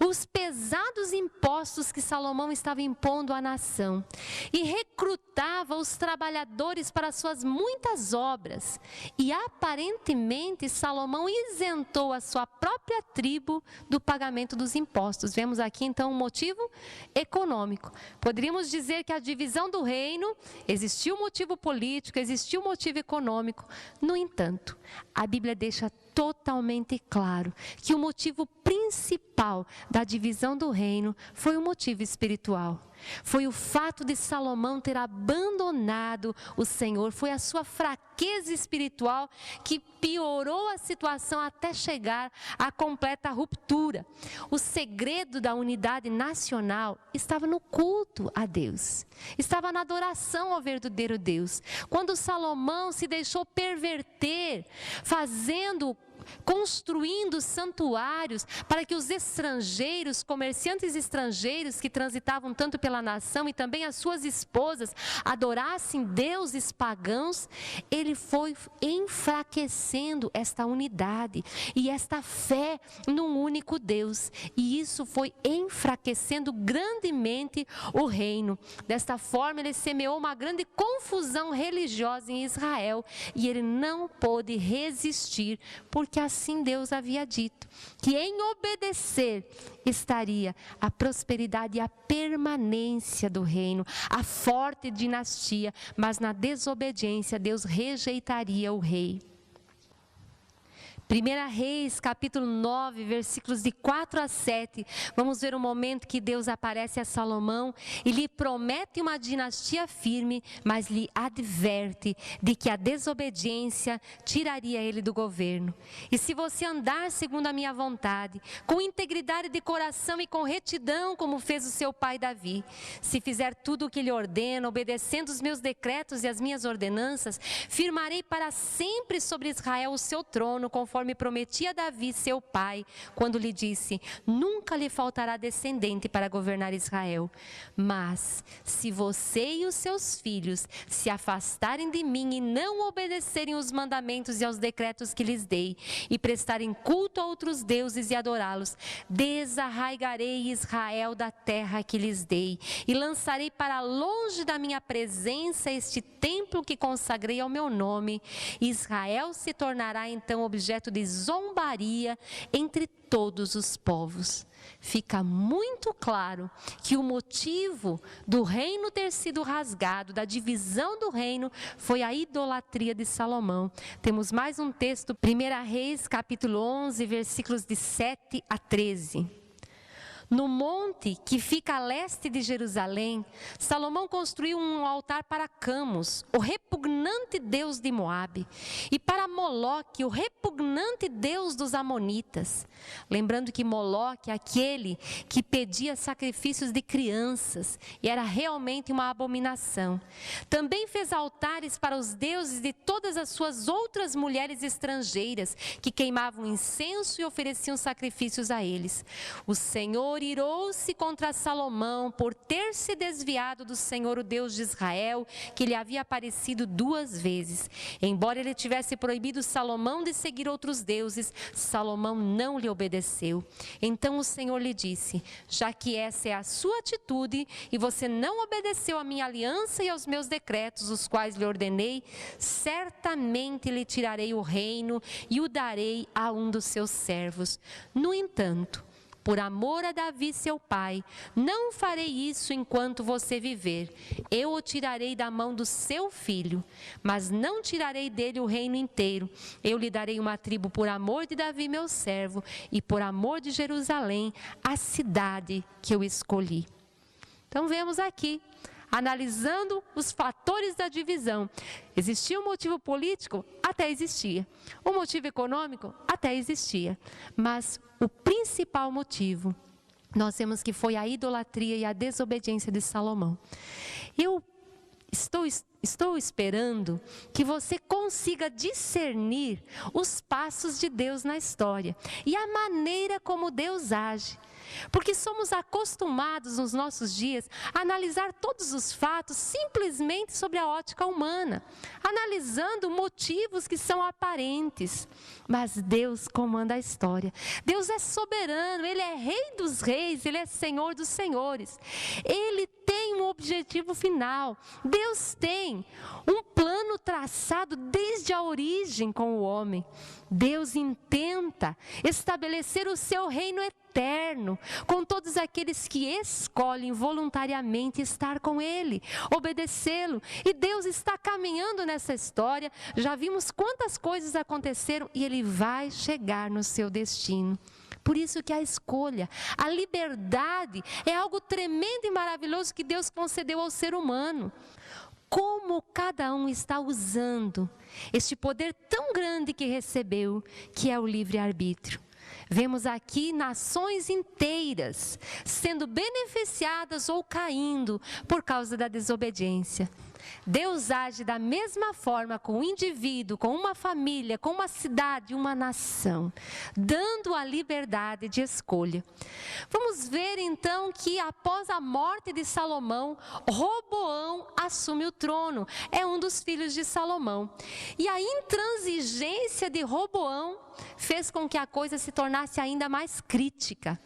Os pesados impostos que Salomão estava impondo à nação e recrutava os trabalhadores para suas muitas obras. E aparentemente Salomão isentou a sua própria tribo do pagamento dos impostos. Vemos aqui então um motivo econômico. Poderíamos dizer que a divisão do reino, existia um motivo político, existia um motivo econômico. No entanto, a Bíblia deixa totalmente claro que o motivo principal da divisão do reino foi um motivo espiritual. Foi o fato de Salomão ter abandonado o Senhor, foi a sua fraqueza espiritual que piorou a situação até chegar à completa ruptura. O segredo da unidade nacional estava no culto a Deus, estava na adoração ao verdadeiro Deus. Quando Salomão se deixou perverter, construindo santuários para que os estrangeiros, comerciantes estrangeiros que transitavam tanto pela nação e também as suas esposas adorassem deuses pagãos, ele foi enfraquecendo esta unidade e esta fé num único Deus, e isso foi enfraquecendo grandemente o reino. Desta forma ele semeou uma grande confusão religiosa em Israel e ele não pôde resistir, porque assim Deus havia dito, que em obedecer estaria a prosperidade e a permanência do reino, a forte dinastia, mas na desobediência Deus rejeitaria o rei. 1 Reis, capítulo 9, versículos de 4 a 7, vamos ver o momento que Deus aparece a Salomão e lhe promete uma dinastia firme, mas lhe adverte de que a desobediência tiraria ele do governo. E se você andar segundo a minha vontade, com integridade de coração e com retidão, como fez o seu pai Davi, se fizer tudo o que lhe ordeno, obedecendo os meus decretos e as minhas ordenanças, firmarei para sempre sobre Israel o seu trono, conforme prometi a Davi, seu pai, quando lhe disse: nunca lhe faltará descendente para governar Israel. Mas, se você e os seus filhos se afastarem de mim e não obedecerem os mandamentos e aos decretos que lhes dei, e prestarem culto a outros deuses e adorá-los, desarraigarei Israel da terra que lhes dei, e lançarei para longe da minha presença este templo que consagrei ao meu nome. Israel se tornará então objeto de zombaria entre todos os povos. Fica muito claro que o motivo do reino ter sido rasgado, da divisão do reino, foi a idolatria de Salomão. Temos mais um texto, 1 Reis, capítulo 11, versículos de 7 a 13. No monte que fica a leste de Jerusalém, Salomão construiu um altar para Camos, o repugnante deus de Moabe, e para Moloque, o repugnante deus dos amonitas. Lembrando que Moloque é aquele que pedia sacrifícios de crianças e era realmente uma abominação. Também fez altares para os deuses de todas as suas outras mulheres estrangeiras, que queimavam incenso e ofereciam sacrifícios a eles. O Senhor irou-se contra Salomão por ter se desviado do Senhor, o Deus de Israel, que lhe havia aparecido 2 vezes. Embora ele tivesse proibido Salomão de seguir outros deuses, Salomão não lhe obedeceu. Então o Senhor lhe disse: já que essa é a sua atitude e você não obedeceu à minha aliança e aos meus decretos, os quais lhe ordenei, certamente lhe tirarei o reino e o darei a um dos seus servos. No entanto, por amor a Davi, seu pai, não farei isso enquanto você viver. Eu o tirarei da mão do seu filho, mas não tirarei dele o reino inteiro. Eu lhe darei uma tribo por amor de Davi, meu servo, e por amor de Jerusalém, a cidade que eu escolhi. Então vemos aqui, analisando os fatores da divisão. Existia um motivo político? Até existia. Um motivo econômico? Até existia. Mas o principal motivo, nós vemos que foi a idolatria e a desobediência de Salomão. Eu estou esperando que você consiga discernir os passos de Deus na história e a maneira como Deus age. Porque somos acostumados nos nossos dias a analisar todos os fatos simplesmente sobre a ótica humana, analisando motivos que são aparentes. Mas Deus comanda a história. Deus é soberano, Ele é Rei dos reis, Ele é Senhor dos senhores. Ele tem um objetivo final. Deus tem um plano traçado desde a origem com o homem. Deus intenta estabelecer o seu reino eterno com todos aqueles que escolhem voluntariamente estar com Ele, obedecê-lo. E Deus está caminhando nessa história. Já vimos quantas coisas aconteceram e Ele vai chegar no seu destino. Por isso que a escolha, a liberdade é algo tremendo e maravilhoso que Deus concedeu ao ser humano. Como cada um está usando este poder tão grande que recebeu, que é o livre-arbítrio. Vemos aqui nações inteiras sendo beneficiadas ou caindo por causa da desobediência. Deus age da mesma forma com um indivíduo, com uma família, com uma cidade, uma nação, dando a liberdade de escolha. Vamos ver então que após a morte de Salomão, Roboão assume o trono, é um dos filhos de Salomão. E a intransigência de Roboão fez com que a coisa se tornasse ainda mais crítica.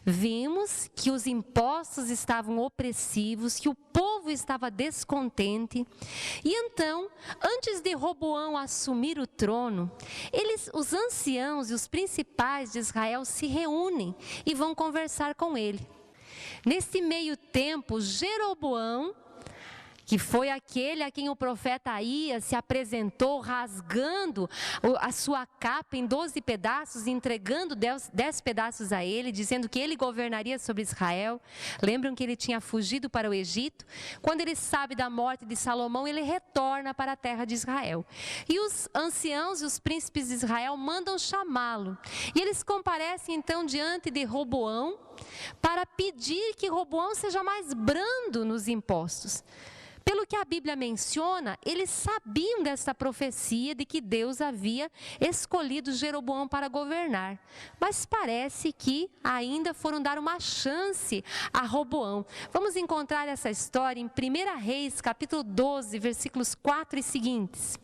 Vimos que os impostos estavam opressivos, que o povo estava descontente. E então, antes de Roboão assumir o trono, os anciãos e os principais de Israel se reúnem e vão conversar com ele. Nesse meio tempo, Jeroboão, que foi aquele a quem o profeta Aías se apresentou rasgando a sua capa em 12 pedaços, entregando 10 pedaços a ele, dizendo que ele governaria sobre Israel. Lembram que ele tinha fugido para o Egito? Quando ele sabe da morte de Salomão, ele retorna para a terra de Israel. E os anciãos e os príncipes de Israel mandam chamá-lo. E eles comparecem então diante de Roboão para pedir que Roboão seja mais brando nos impostos. Pelo que a Bíblia menciona, eles sabiam dessa profecia de que Deus havia escolhido Jeroboão para governar. Mas parece que ainda foram dar uma chance a Roboão. Vamos encontrar essa história em 1 Reis, capítulo 12, versículos 4 e seguintes.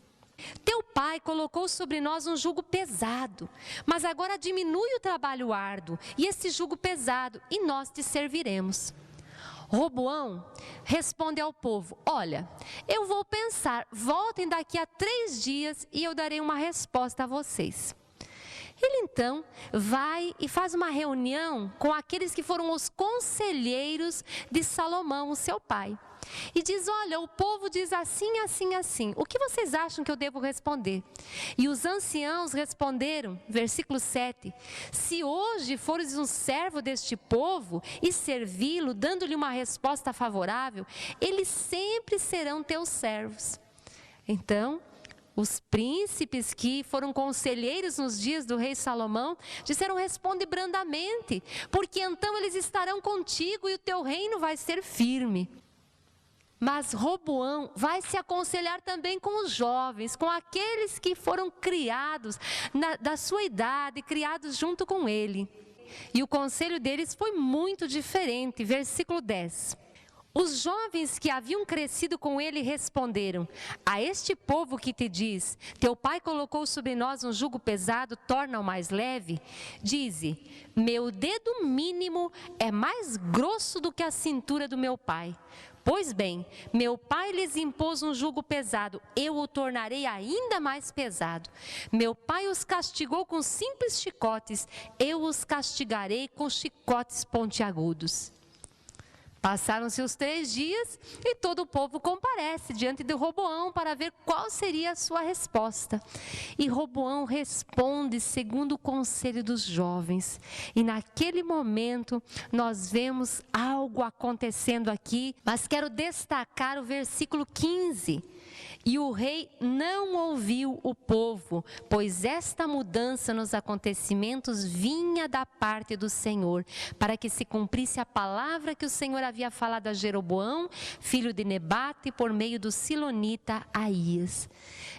Teu pai colocou sobre nós um jugo pesado, mas agora diminui o trabalho árduo e esse jugo pesado, e nós te serviremos. Roboão responde ao povo: olha, eu vou pensar, voltem daqui a 3 dias e eu darei uma resposta a vocês. Ele então vai e faz uma reunião com aqueles que foram os conselheiros de Salomão, o seu pai. E diz: olha, o povo diz assim, assim, assim. O que vocês acham que eu devo responder? E os anciãos responderam, versículo 7. Se hoje fores um servo deste povo e servi-lo, dando-lhe uma resposta favorável, eles sempre serão teus servos. Então, os príncipes que foram conselheiros nos dias do rei Salomão disseram: responde brandamente, porque então eles estarão contigo e o teu reino vai ser firme. Mas Roboão vai se aconselhar também com os jovens, com aqueles que foram criados da sua idade, criados junto com ele. E o conselho deles foi muito diferente. Versículo 10. Os jovens que haviam crescido com ele responderam: a este povo que te diz, teu pai colocou sobre nós um jugo pesado, torna-o mais leve, dize: meu dedo mínimo é mais grosso do que a cintura do meu pai. Pois bem, meu pai lhes impôs um jugo pesado, eu o tornarei ainda mais pesado. Meu pai os castigou com simples chicotes, eu os castigarei com chicotes pontiagudos. Passaram-se os 3 dias e todo o povo comparece diante de Roboão para ver qual seria a sua resposta. E Roboão responde segundo o conselho dos jovens. E naquele momento nós vemos algo acontecendo aqui, mas quero destacar o versículo 15. E o rei não ouviu o povo, pois esta mudança nos acontecimentos vinha da parte do Senhor, para que se cumprisse a palavra que o Senhor havia falado a Jeroboão, filho de Nebate, por meio do silonita Aías.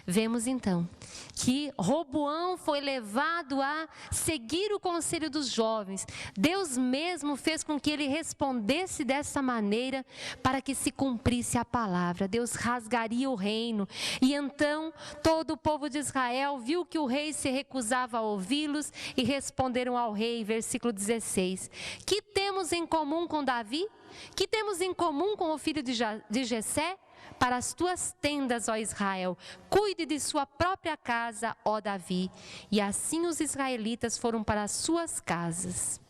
Vemos então que Roboão foi levado a seguir o conselho dos jovens. Deus mesmo fez com que ele respondesse dessa maneira para que se cumprisse a palavra. Deus rasgaria o reino. E então todo o povo de Israel viu que o rei se recusava a ouvi-los e responderam ao rei, versículo 16: que temos em comum com Davi? Que temos em comum com o filho de Jessé? Para as tuas tendas, ó Israel, cuide de sua própria casa, ó Davi. E assim os israelitas foram para as suas casas.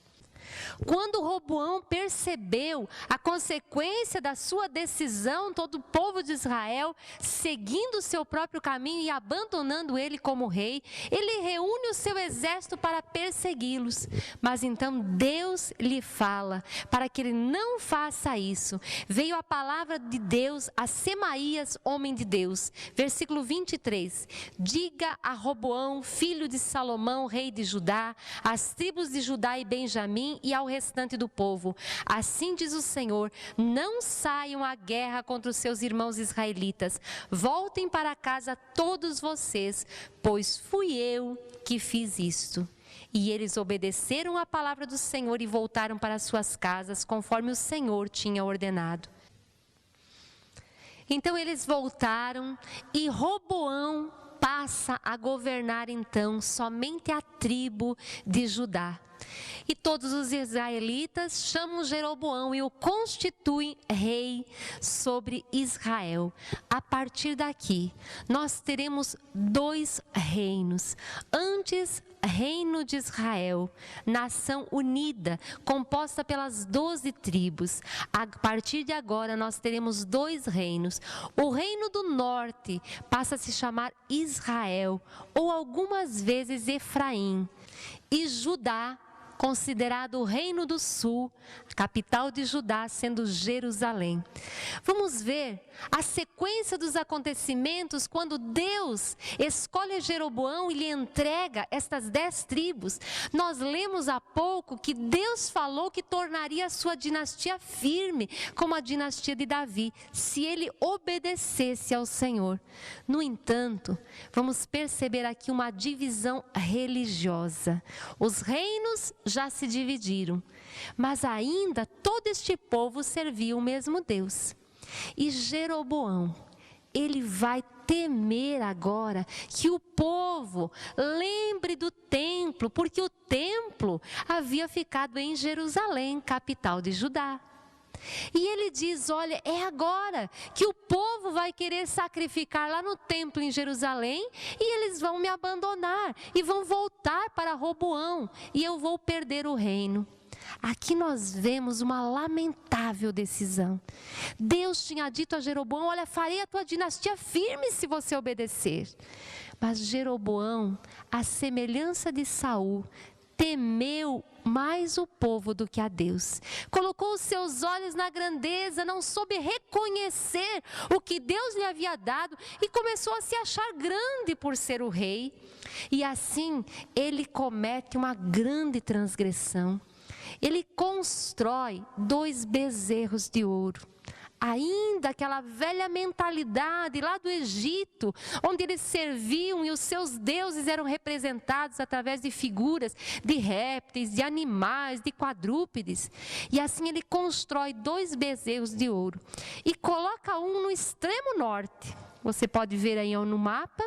Quando Roboão percebeu a consequência da sua decisão, todo o povo de Israel seguindo o seu próprio caminho e abandonando ele como rei, ele reúne o seu exército para persegui-los. Mas então Deus lhe fala para que ele não faça isso. Veio a palavra de Deus a Semaías, homem de Deus. Versículo 23. Diga a Roboão, filho de Salomão, rei de Judá, às tribos de Judá e Benjamim e ao restante do povo: assim diz o Senhor, não saiam à guerra contra os seus irmãos israelitas, voltem para casa todos vocês, pois fui eu que fiz isto. E eles obedeceram à palavra do Senhor e voltaram para suas casas, conforme o Senhor tinha ordenado. Então eles voltaram e Roboão passa a governar então somente a tribo de Judá. E todos os israelitas chamam Jeroboão e o constituem rei sobre Israel. A partir daqui, nós teremos 2 reinos. Antes, reino de Israel, nação unida, composta pelas 12 tribos. A partir de agora, nós teremos 2 reinos. O reino do norte passa a se chamar Israel, ou algumas vezes Efraim. E Judá, considerado o reino do sul, a capital de Judá sendo Jerusalém. Vamos ver a sequência dos acontecimentos quando Deus escolhe Jeroboão e lhe entrega estas 10 tribos. Nós lemos há pouco que Deus falou que tornaria a sua dinastia firme, como a dinastia de Davi, se ele obedecesse ao Senhor. No entanto, vamos perceber aqui uma divisão religiosa. Os reinos já se dividiram, mas ainda todo este povo servia o mesmo Deus. E Jeroboão, ele vai temer agora que o povo lembre do templo, porque o templo havia ficado em Jerusalém, capital de Judá. E ele diz: olha, é agora que o povo vai querer sacrificar lá no templo em Jerusalém e eles vão me abandonar e vão voltar para Roboão e eu vou perder o reino. Aqui nós vemos uma lamentável decisão. Deus tinha dito a Jeroboão: olha, farei a tua dinastia firme se você obedecer. Mas Jeroboão, à semelhança de Saul, temeu mais o povo do que a Deus. Colocou os seus olhos na grandeza, não soube reconhecer o que Deus lhe havia dado e começou a se achar grande por ser o rei. E assim ele comete uma grande transgressão. Ele constrói 2 bezerros de ouro. Ainda aquela velha mentalidade lá do Egito, onde eles serviam e os seus deuses eram representados através de figuras de répteis, de animais, de quadrúpedes. E assim ele constrói 2 bezerros de ouro e coloca um no extremo norte. Você pode ver aí no mapa,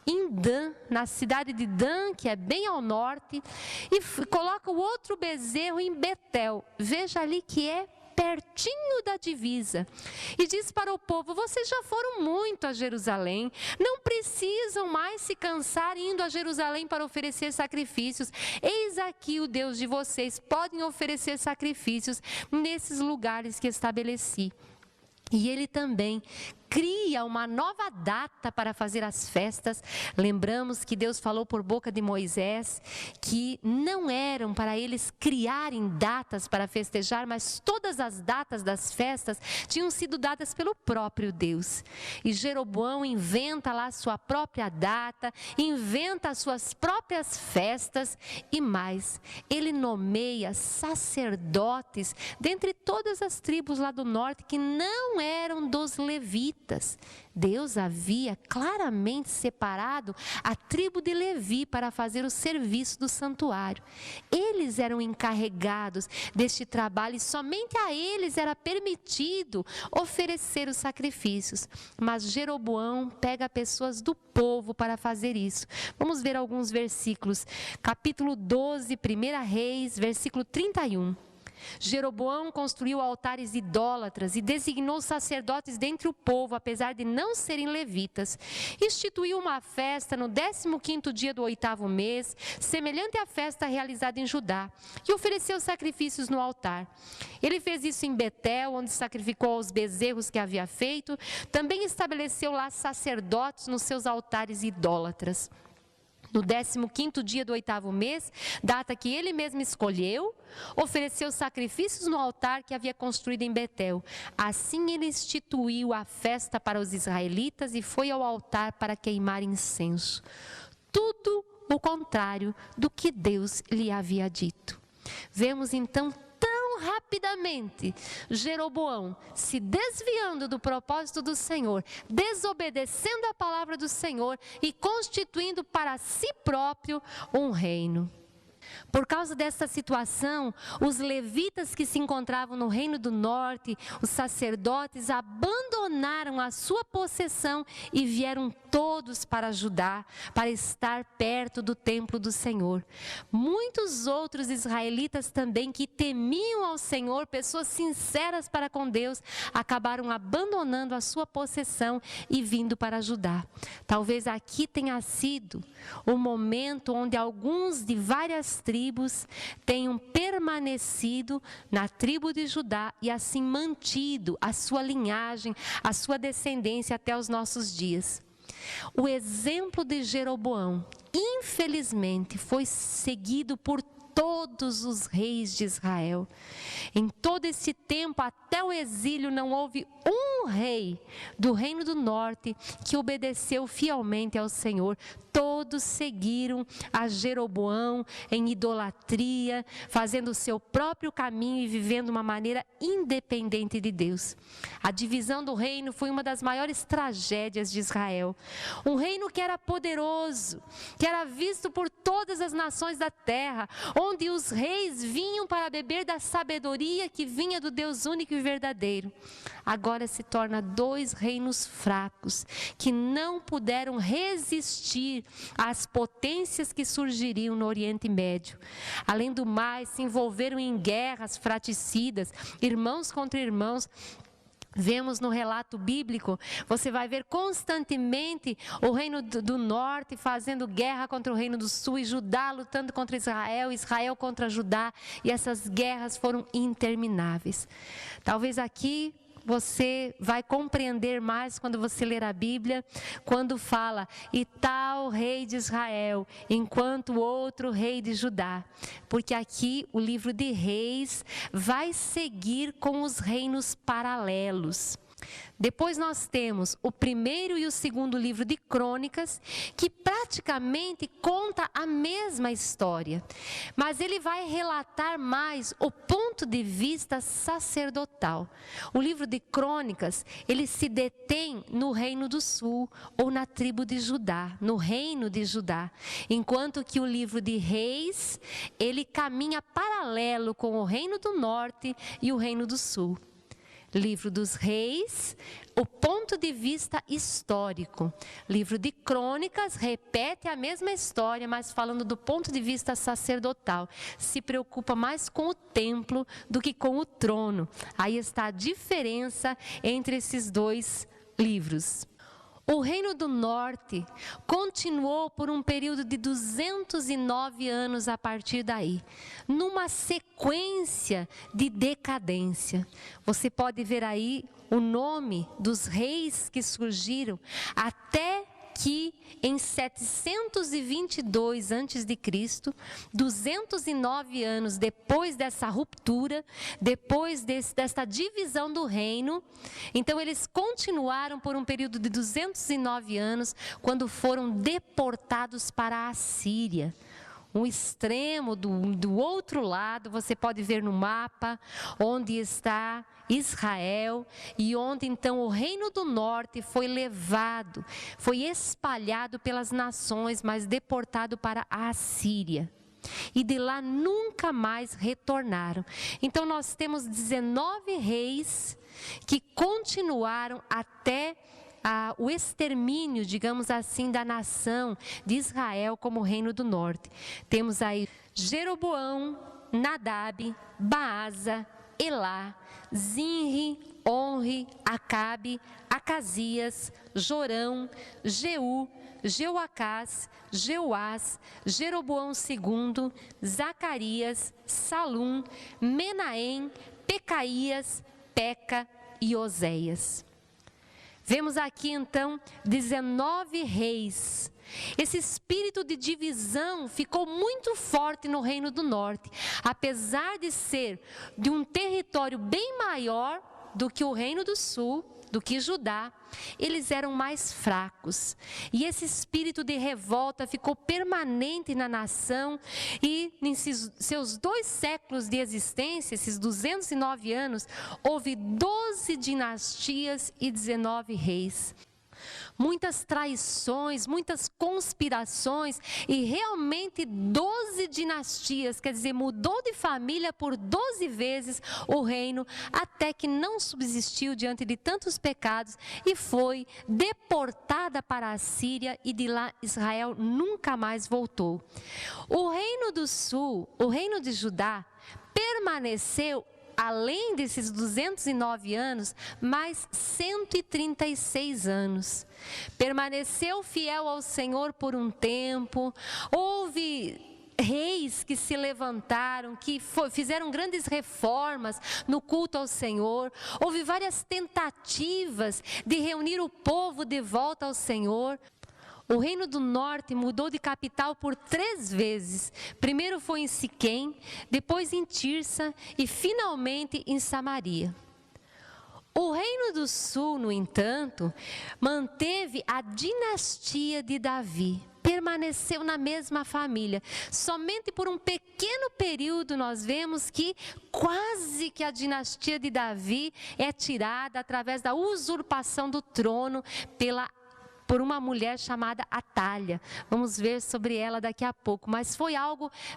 em Dan, na cidade de Dan, que é bem ao norte, e coloca o outro bezerro em Betel. Veja ali que é pertinho da divisa, e diz para o povo: vocês já foram muito a Jerusalém, não precisam mais se cansar indo a Jerusalém para oferecer sacrifícios. Eis aqui o Deus de vocês, podem oferecer sacrifícios nesses lugares que estabeleci. E ele também cria uma nova data para fazer as festas. Lembramos que Deus falou por boca de Moisés que não eram para eles criarem datas para festejar, mas todas as datas das festas tinham sido dadas pelo próprio Deus. E Jeroboão inventa lá a sua própria data, inventa as suas próprias festas e mais, ele nomeia sacerdotes dentre todas as tribos lá do norte que não eram dos levitas. levitas. Deus havia claramente separado a tribo de Levi para fazer o serviço do santuário. Eles eram encarregados deste trabalho e somente a eles era permitido oferecer os sacrifícios. Mas Jeroboão pega pessoas do povo para fazer isso. Vamos ver alguns versículos. Capítulo 12, 1 Reis, versículo 31. Jeroboão construiu altares idólatras e designou sacerdotes dentre o povo, apesar de não serem levitas. Instituiu uma festa no 15º dia do 8º mês, semelhante à festa realizada em Judá, e ofereceu sacrifícios no altar. Ele fez isso em Betel, onde sacrificou aos bezerros que havia feito. Também estabeleceu lá sacerdotes nos seus altares idólatras. No 15º dia do 8º mês, data que ele mesmo escolheu, ofereceu sacrifícios no altar que havia construído em Betel. Assim ele instituiu a festa para os israelitas e foi ao altar para queimar incenso. Tudo o contrário do que Deus lhe havia dito. Vemos então rapidamente Jeroboão se desviando do propósito do Senhor, desobedecendo a palavra do Senhor e constituindo para si próprio um reino. Por causa dessa situação, os levitas que se encontravam no reino do norte, os sacerdotes, abandonaram a sua possessão e vieram todos para Judá, para estar perto do templo do Senhor. Muitos outros israelitas também que temiam ao Senhor, pessoas sinceras para com Deus, acabaram abandonando a sua possessão e vindo para Judá. Talvez aqui tenha sido o momento onde alguns de várias tribos tenham permanecido na tribo de Judá e assim mantido a sua linhagem, a sua descendência até os nossos dias. O exemplo de Jeroboão, infelizmente, foi seguido por todos os reis de Israel. Em todo esse tempo, até o exílio, não houve um rei do reino do norte que obedeceu fielmente ao Senhor. Todos seguiram a Jeroboão em idolatria, fazendo o seu próprio caminho e vivendo uma maneira independente de Deus. A divisão do reino foi uma das maiores tragédias de Israel. Um reino que era poderoso, que era visto por todas as nações da terra, onde os reis vinham para beber da sabedoria que vinha do Deus único e verdadeiro. Agora se torna dois reinos fracos, que não puderam resistir às potências que surgiriam no Oriente Médio. Além do mais, se envolveram em guerras fratricidas, irmãos contra irmãos. Vemos no relato bíblico, você vai ver constantemente o reino do norte fazendo guerra contra o reino do sul e Judá lutando contra Israel, Israel contra Judá, e essas guerras foram intermináveis. Talvez aqui você vai compreender mais quando você ler a Bíblia, quando fala, e tal rei de Israel, enquanto o outro rei de Judá. Porque aqui o livro de Reis vai seguir com os reinos paralelos. Depois nós temos o primeiro e o segundo livro de Crônicas, que praticamente conta a mesma história, mas ele vai relatar mais o ponto de vista sacerdotal. O livro de Crônicas, ele se detém no reino do sul ou na tribo de Judá, no reino de Judá, enquanto que o livro de Reis, ele caminha paralelo com o reino do norte e o reino do sul. Livro dos Reis, o ponto de vista histórico. Livro de Crônicas repete a mesma história, mas falando do ponto de vista sacerdotal. Se preocupa mais com o templo do que com o trono. Aí está a diferença entre esses dois livros. O reino do norte continuou por um período de 209 anos a partir daí, numa sequência de decadência. Você pode ver aí o nome dos reis que surgiram até que em 722 a.C., 209 anos depois dessa ruptura, depois desta divisão do reino, então eles continuaram por um período de 209 anos, quando foram deportados para a Assíria. um extremo do outro lado, você pode ver no mapa onde está Israel e onde então o reino do norte foi levado, foi espalhado pelas nações, mas deportado para a Assíria. E de lá nunca mais retornaram. Então nós temos 19 reis que continuaram até o extermínio, digamos assim, da nação de Israel como reino do norte. Temos aí Jeroboão, Nadab, Baasa, Elá, Zinri, Onri, Acabe, Acasias, Jorão, Jeú, Jeoacás, Jeoás, Jeroboão II, Zacarias, Salum, Menahem, Pecaías, Peca e Oséias. Vemos aqui então 19 reis. Esse espírito de divisão ficou muito forte no Reino do Norte, apesar de ser de um território bem maior do que o Reino do Sul, do que Judá, eles eram mais fracos. E esse espírito de revolta ficou permanente na nação e em seus 2 séculos de existência, esses 209 anos, houve 12 dinastias e 19 reis. Muitas traições, muitas conspirações e realmente 12 dinastias, quer dizer, mudou de família por 12 vezes o reino, até que não subsistiu diante de tantos pecados e foi deportada para a Síria e de lá Israel nunca mais voltou. O reino do sul, o reino de Judá, permaneceu além desses 209 anos, mais 136 anos. Permaneceu fiel ao Senhor por um tempo, houve reis que se levantaram, que fizeram grandes reformas no culto ao Senhor, houve várias tentativas de reunir o povo de volta ao Senhor. O Reino do Norte mudou de capital por 3 vezes. Primeiro foi em Siquém, depois em Tirsa e finalmente em Samaria. O Reino do Sul, no entanto, manteve a dinastia de Davi. Permaneceu na mesma família. Somente por um pequeno período nós vemos que quase que a dinastia de Davi é tirada através da usurpação do trono por uma mulher chamada Atalha. Vamos ver sobre ela daqui a pouco, mas foi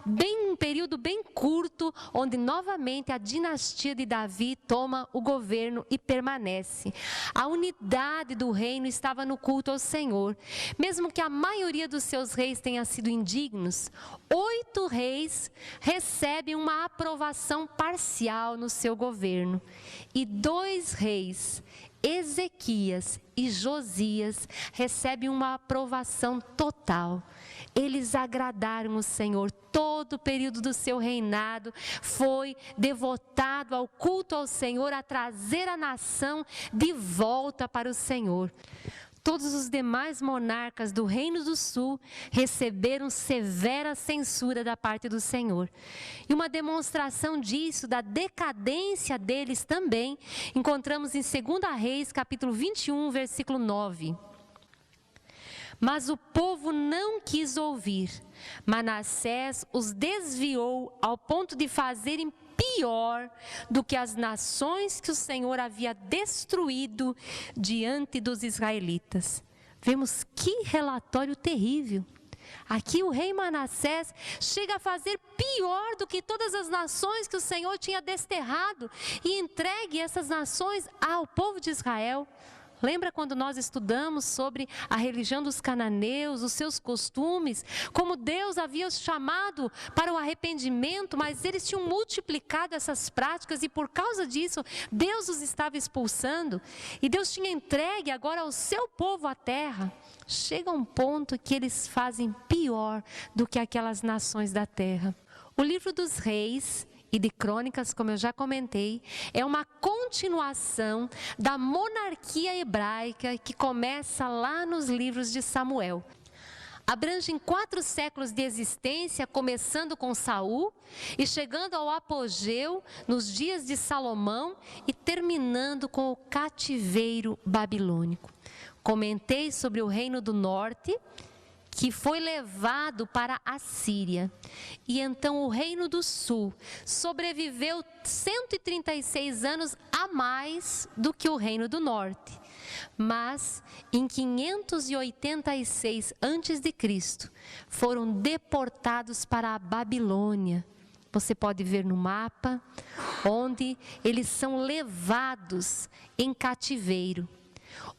um período bem curto, onde novamente a dinastia de Davi toma o governo e permanece. A unidade do reino estava no culto ao Senhor. Mesmo que a maioria dos seus reis tenha sido indignos, 8 reis recebem uma aprovação parcial no seu governo. E 2 reis, Ezequias e Josias, recebem uma aprovação total. Eles agradaram o Senhor. Todo o período do seu reinado foi devotado ao culto ao Senhor, a trazer a nação de volta para o Senhor. Todos os demais monarcas do Reino do Sul receberam severa censura da parte do Senhor. E uma demonstração disso, da decadência deles também, encontramos em 2 Reis, capítulo 21, versículo 9. Mas o povo não quis ouvir. Manassés os desviou ao ponto de fazerem pior do que as nações que o Senhor havia destruído diante dos israelitas. Vemos que relatório terrível. Aqui o rei Manassés chega a fazer pior do que todas as nações que o Senhor tinha desterrado e entregue essas nações ao povo de Israel. Lembra quando nós estudamos sobre a religião dos cananeus, os seus costumes, como Deus havia os chamado para o arrependimento, mas eles tinham multiplicado essas práticas e por causa disso Deus os estava expulsando e Deus tinha entregue agora ao seu povo a terra. Chega um ponto que eles fazem pior do que aquelas nações da terra. O livro dos Reis e de Crônicas, como eu já comentei, é uma continuação da monarquia hebraica que começa lá nos livros de Samuel. Abrangem 4 séculos de existência, começando com Saul e chegando ao apogeu nos dias de Salomão e terminando com o cativeiro babilônico. Comentei sobre o Reino do Norte, que foi levado para a Síria. E então o reino do sul sobreviveu 136 anos a mais do que o reino do norte. Mas em 586 a.C., foram deportados para a Babilônia. Você pode ver no mapa, onde eles são levados em cativeiro.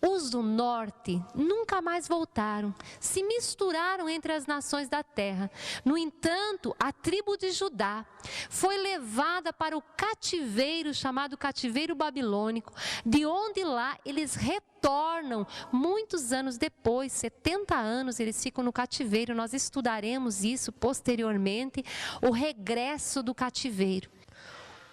Os do norte nunca mais voltaram, se misturaram entre as nações da terra. No entanto, a tribo de Judá foi levada para o cativeiro, chamado cativeiro babilônico, de onde lá eles retornam muitos anos depois, 70 anos eles ficam no cativeiro. Nós estudaremos isso posteriormente, o regresso do cativeiro.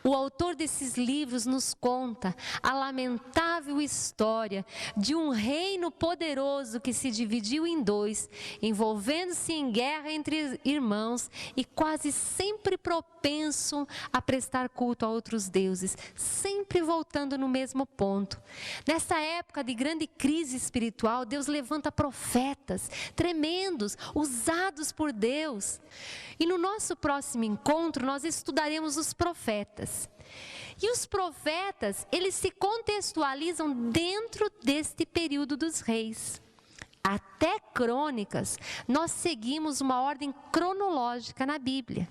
O autor desses livros nos conta a lamentável história de um reino poderoso que se dividiu em dois, envolvendo-se em guerra entre irmãos e quase sempre propenso a prestar culto a outros deuses, sempre voltando no mesmo ponto. Nessa época de grande crise espiritual, Deus levanta profetas tremendos, usados por Deus. E no nosso próximo encontro, nós estudaremos os profetas. E os profetas, eles se contextualizam dentro deste período dos reis. Até Crônicas, nós seguimos uma ordem cronológica na Bíblia.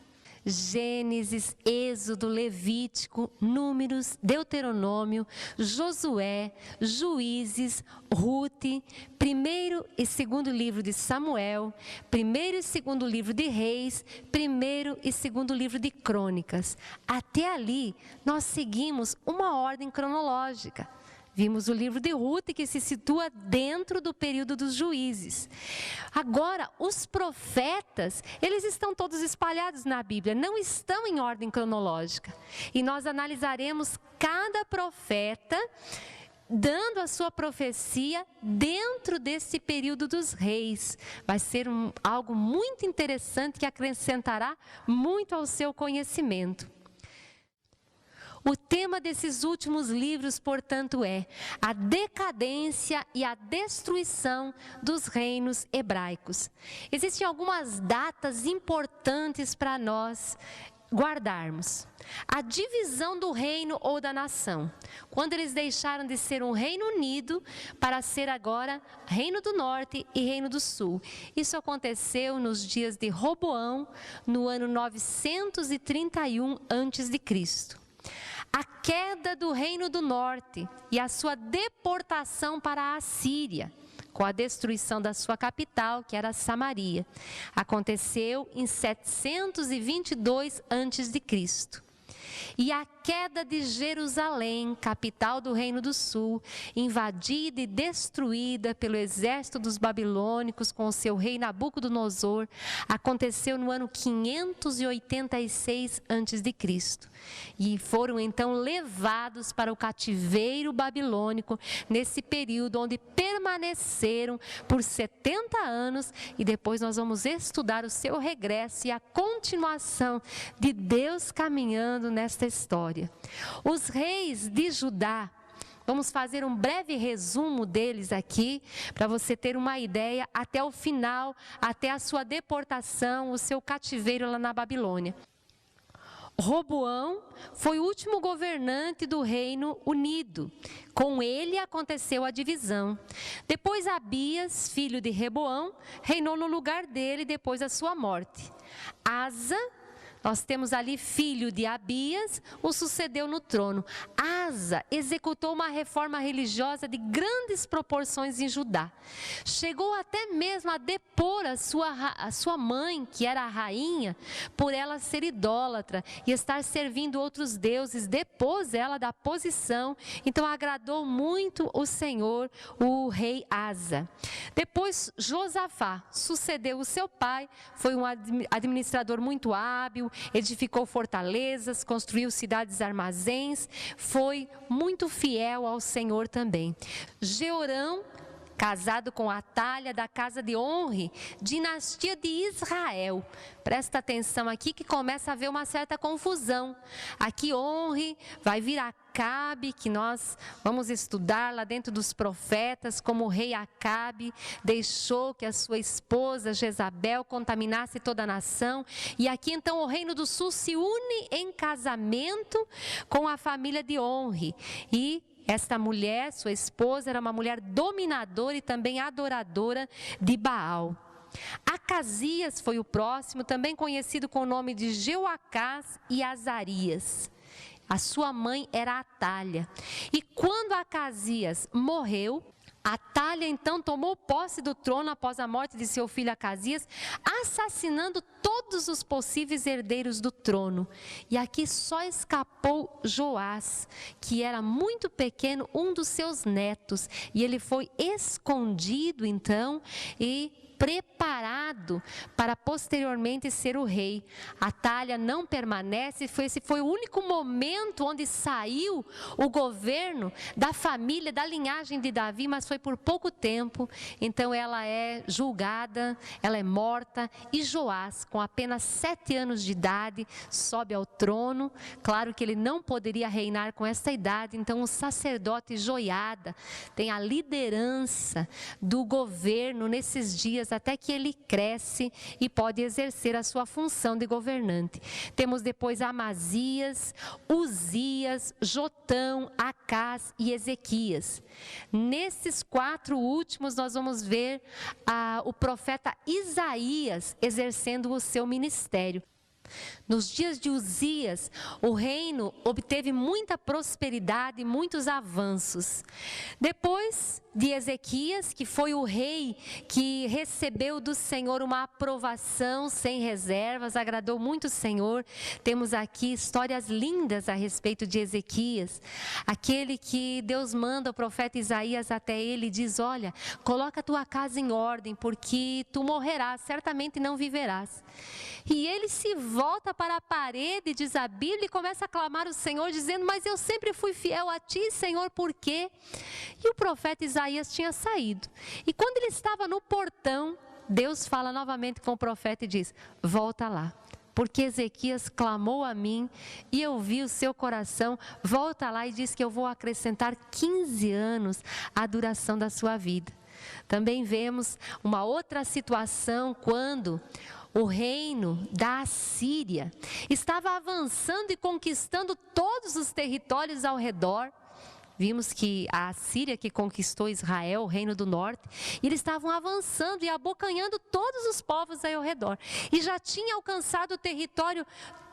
Gênesis, Êxodo, Levítico, Números, Deuteronômio, Josué, Juízes, Rute, primeiro e segundo livro de Samuel, primeiro e segundo livro de Reis, primeiro e segundo livro de Crônicas. Até ali, nós seguimos uma ordem cronológica. Vimos o livro de Rute, que se situa dentro do período dos juízes. Agora, os profetas, eles estão todos espalhados na Bíblia, não estão em ordem cronológica. E nós analisaremos cada profeta dando a sua profecia dentro desse período dos reis. Vai ser algo muito interessante que acrescentará muito ao seu conhecimento. O tema desses últimos livros, portanto, é a decadência e a destruição dos reinos hebraicos. Existem algumas datas importantes para nós guardarmos. A divisão do reino ou da nação, quando eles deixaram de ser um reino unido para ser agora reino do norte e reino do sul. Isso aconteceu nos dias de Roboão, no ano 931 a.C. A queda do reino do norte e a sua deportação para a Assíria, com a destruição da sua capital, que era Samaria, aconteceu em 722 a.C. E a queda de Jerusalém, capital do Reino do Sul, invadida e destruída pelo exército dos babilônicos com o seu rei Nabucodonosor, aconteceu no ano 586 a.C. E foram então levados para o cativeiro babilônico, nesse período onde permaneceram por 70 anos, e depois nós vamos estudar o seu regresso e a continuação de Deus caminhando nesta história. Os reis de Judá, vamos fazer um breve resumo deles aqui, para você ter uma ideia, até o final, até a sua deportação, o seu cativeiro lá na Babilônia. Roboão foi o último governante do Reino Unido. Com ele aconteceu a divisão. Depois Abias, filho de Reboão, reinou no lugar dele depois da sua morte. Asa, nós temos ali filho de Abias, o sucedeu no trono. Asa executou uma reforma religiosa de grandes proporções em Judá. Chegou até mesmo a depor a sua mãe, que era a rainha, por ela ser idólatra e estar servindo outros deuses. Depôs ela da posição, então agradou muito o Senhor, o rei Asa. Depois Josafá sucedeu o seu pai, foi um administrador muito hábil, edificou fortalezas, construiu cidades armazéns, foi muito fiel ao Senhor também. Jeorão casado com Atalha da casa de Onri, dinastia de Israel. Presta atenção aqui que começa a haver uma certa confusão. Aqui Onri vai vir Acabe, que nós vamos estudar lá dentro dos profetas, como o rei Acabe deixou que a sua esposa Jezabel contaminasse toda a nação. E aqui então o reino do sul se une em casamento com a família de Onri. E esta mulher, sua esposa, era uma mulher dominadora e também adoradora de Baal. Acasias foi o próximo, também conhecido com o nome de Jeoacás e Azarias. A sua mãe era Atalha. E quando Acasias morreu, Atalha então tomou posse do trono após a morte de seu filho Acasias, assassinando todos os possíveis herdeiros do trono. E aqui só escapou Joás, que era muito pequeno, um dos seus netos. E ele foi escondido então e preparado para posteriormente ser o rei. Atalha não permanece, esse foi o único momento onde saiu o governo da família, da linhagem de Davi, mas foi por pouco tempo. Então ela é julgada, ela é morta, e Joás, com apenas 7 anos de idade, sobe ao trono. Claro que ele não poderia reinar com essa idade, então o sacerdote Joiada tem a liderança do governo nesses dias, até que ele cresce e pode exercer a sua função de governante. Temos depois Amazias, Uzias, Jotão, Acás e Ezequias. Nesses 4 últimos nós vamos ver o profeta Isaías exercendo o seu ministério. Nos dias de Uzias, o reino obteve muita prosperidade e muitos avanços. Depois de Ezequias, que foi o rei que recebeu do Senhor uma aprovação sem reservas, agradou muito o Senhor. Temos aqui histórias lindas a respeito de Ezequias, aquele que Deus manda o profeta Isaías até ele e diz: olha, coloca a tua casa em ordem, porque tu morrerás, certamente não viverás. E ele se volta para a parede, diz a Bíblia, e começa a clamar ao Senhor, dizendo: mas eu sempre fui fiel a ti, Senhor, por quê? E o profeta Isaías tinha saído. E quando ele estava no portão, Deus fala novamente com o profeta e diz: volta lá, porque Ezequias clamou a mim e eu vi o seu coração. Volta lá e diz que eu vou acrescentar 15 anos à duração da sua vida. Também vemos uma outra situação quando o reino da Assíria estava avançando e conquistando todos os territórios ao redor. Vimos que a Assíria que conquistou Israel, o reino do norte, e eles estavam avançando e abocanhando todos os povos aí ao redor. E já tinha alcançado o território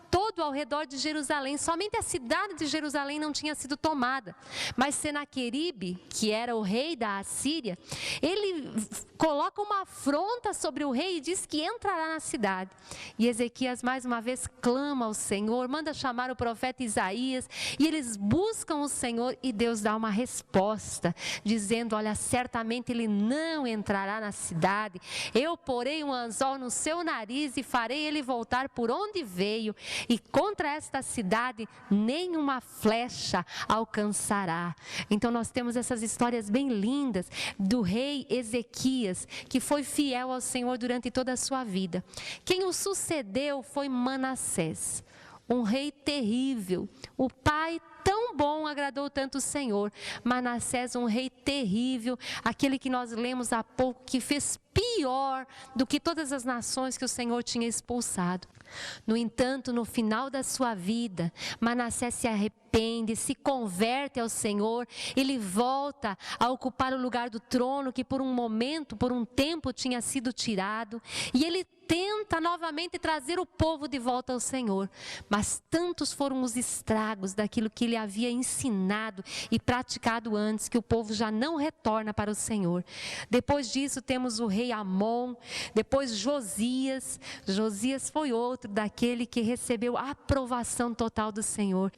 todo ao redor de Jerusalém. Somente a cidade de Jerusalém não tinha sido tomada. Mas Senaqueribe, que era o rei da Assíria, ele coloca uma afronta sobre o rei e diz que entrará na cidade. E Ezequias mais uma vez clama ao Senhor, manda chamar o profeta Isaías, e eles buscam o Senhor, e Deus dá uma resposta, dizendo: olha, certamente ele não entrará na cidade. Eu porei um anzol no seu nariz e farei ele voltar por onde veio. E contra esta cidade nenhuma flecha alcançará. Então nós temos essas histórias bem lindas do rei Ezequias, que foi fiel ao Senhor durante toda a sua vida. Quem o sucedeu foi Manassés, um rei terrível. O pai tão bom agradou tanto o Senhor. Manassés, um rei terrível, aquele que nós lemos há pouco, que fez pior do que todas as nações que o Senhor tinha expulsado. No entanto, no final da sua vida, Manassés se arrepende, se converte ao Senhor, ele volta a ocupar o lugar do trono que por um momento, por um tempo tinha sido tirado, e ele tenta novamente trazer o povo de volta ao Senhor. Mas tantos foram os estragos daquilo que ele havia ensinado e praticado antes, que o povo já não retorna para o Senhor. Depois disso temos o rei Amon, depois Josias. Josias foi outro daquele que recebeu a aprovação total do Senhor.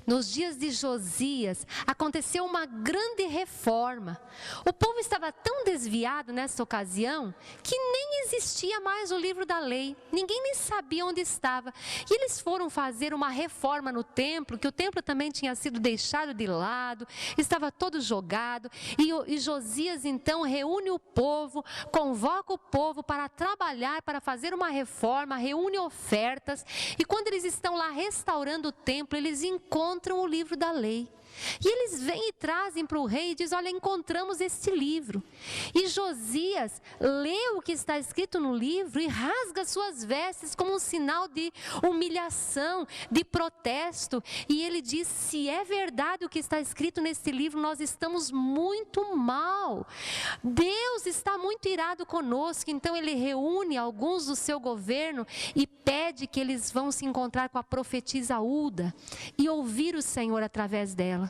Nos dias de Josias, aconteceu uma grande reforma. O povo estava tão desviado nessa ocasião que nem existia mais o livro da lei. Ninguém nem sabia onde estava. E eles foram fazer uma reforma no templo, que o templo também tinha sido deixado de lado, estava todo jogado. E Josias então reúne o povo, convoca o povo para trabalhar, para fazer uma reforma, reúne ofertas. E quando eles estão lá restaurando o templo, eles encontram o livro da lei. E eles vêm e trazem para o rei e dizem: olha, encontramos este livro. E Josias lê o que está escrito no livro e rasga suas vestes como um sinal de humilhação, de protesto. E ele diz: se é verdade o que está escrito neste livro, nós estamos muito mal. Deus está muito irado conosco. Então ele reúne alguns do seu governo e pede que eles vão se encontrar com a profetisa Hulda e ouvir o Senhor através dela.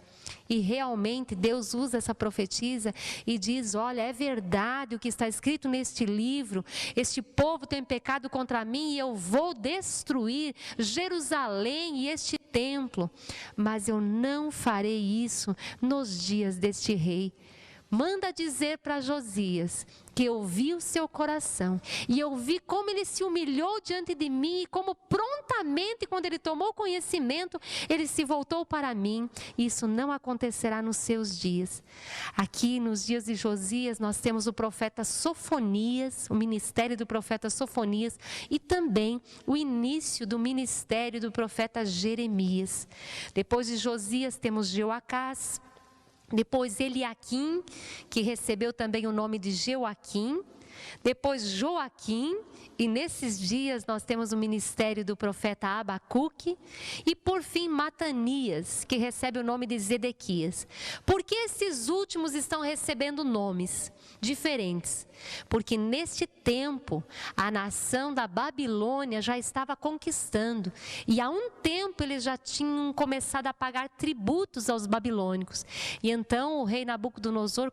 E realmente Deus usa essa profetisa e diz: olha, é verdade o que está escrito neste livro. Este povo tem pecado contra mim e eu vou destruir Jerusalém e este templo. Mas eu não farei isso nos dias deste rei. Manda dizer para Josias que eu vi o seu coração e eu vi como ele se humilhou diante de mim e como prontamente, quando ele tomou conhecimento, ele se voltou para mim. Isso não acontecerá nos seus dias. Aqui nos dias de Josias nós temos o profeta Sofonias, o ministério do profeta Sofonias e também o início do ministério do profeta Jeremias. Depois de Josias temos Jeoacás. Depois Eliaquim, que recebeu também o nome de Jeoaquim. Depois Joaquim, e nesses dias nós temos o ministério do profeta Abacuque. E por fim Matanias, que recebe o nome de Zedequias. Por que esses últimos estão recebendo nomes diferentes? Porque neste tempo a nação da Babilônia já estava conquistando. E há um tempo eles já tinham começado a pagar tributos aos babilônicos. E então o rei Nabucodonosor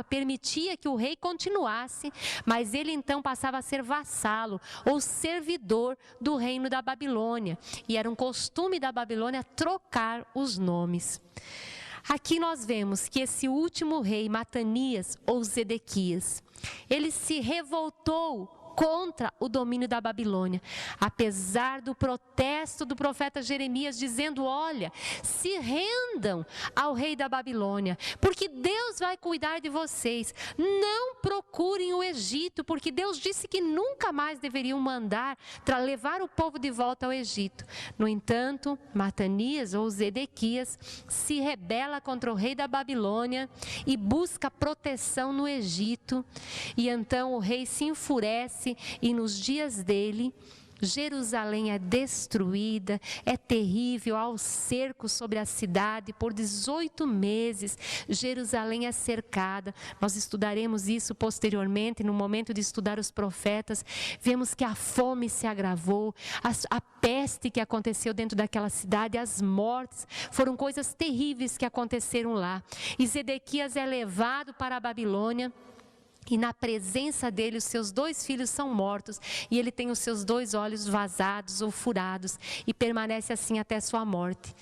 permitia que o rei continuasse, mas ele então passava a ser vassalo ou servidor do reino da Babilônia. E era um costume da Babilônia trocar os nomes. Aqui nós vemos que esse último rei, Matanias ou Zedequias, ele se revoltou contra o domínio da Babilônia, apesar do protesto do profeta Jeremias dizendo: olha, se rendam ao rei da Babilônia, porque Deus vai cuidar de vocês. Não procurem o Egito, porque Deus disse que nunca mais deveriam mandar para levar o povo de volta ao Egito. No entanto, Matanias ou Zedequias se rebela contra o rei da Babilônia e busca proteção no Egito. E então o rei se enfurece e nos dias dele, Jerusalém é destruída, é terrível, há o cerco sobre a cidade por 18 meses, Jerusalém é cercada. Nós estudaremos isso posteriormente, no momento de estudar os profetas. Vemos que a fome se agravou, a peste que aconteceu dentro daquela cidade, as mortes, foram coisas terríveis que aconteceram lá. E Zedequias é levado para a Babilônia. E na presença dele, os seus 2 filhos são mortos. E ele tem os seus 2 olhos vazados ou furados. E permanece assim até sua morte.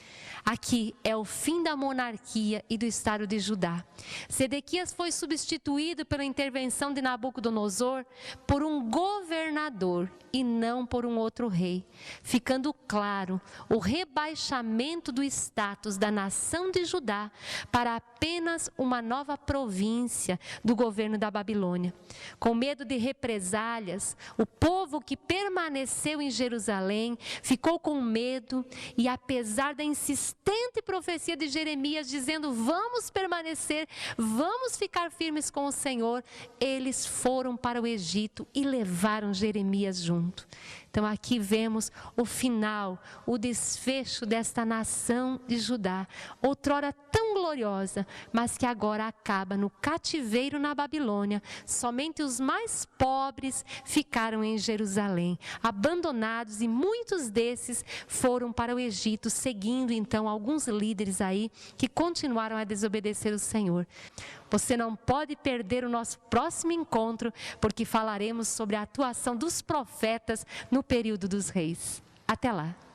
Aqui é o fim da monarquia e do estado de Judá. Zedequias foi substituído pela intervenção de Nabucodonosor por um governador e não por um outro rei. Ficando claro o rebaixamento do status da nação de Judá para apenas uma nova província do governo da Babilônia. Com medo de represálias, o povo que permaneceu em Jerusalém ficou com medo e, apesar da insistente profecia de Jeremias dizendo: vamos permanecer, vamos ficar firmes com o Senhor, eles foram para o Egito e levaram Jeremias junto. Então aqui vemos o final, o desfecho desta nação de Judá, outrora tão gloriosa, mas que agora acaba no cativeiro na Babilônia. Somente os mais pobres ficaram em Jerusalém, abandonados, e muitos desses foram para o Egito, seguindo então alguns líderes aí que continuaram a desobedecer o Senhor. Você não pode perder o nosso próximo encontro, porque falaremos sobre a atuação dos profetas no período dos reis. Até lá!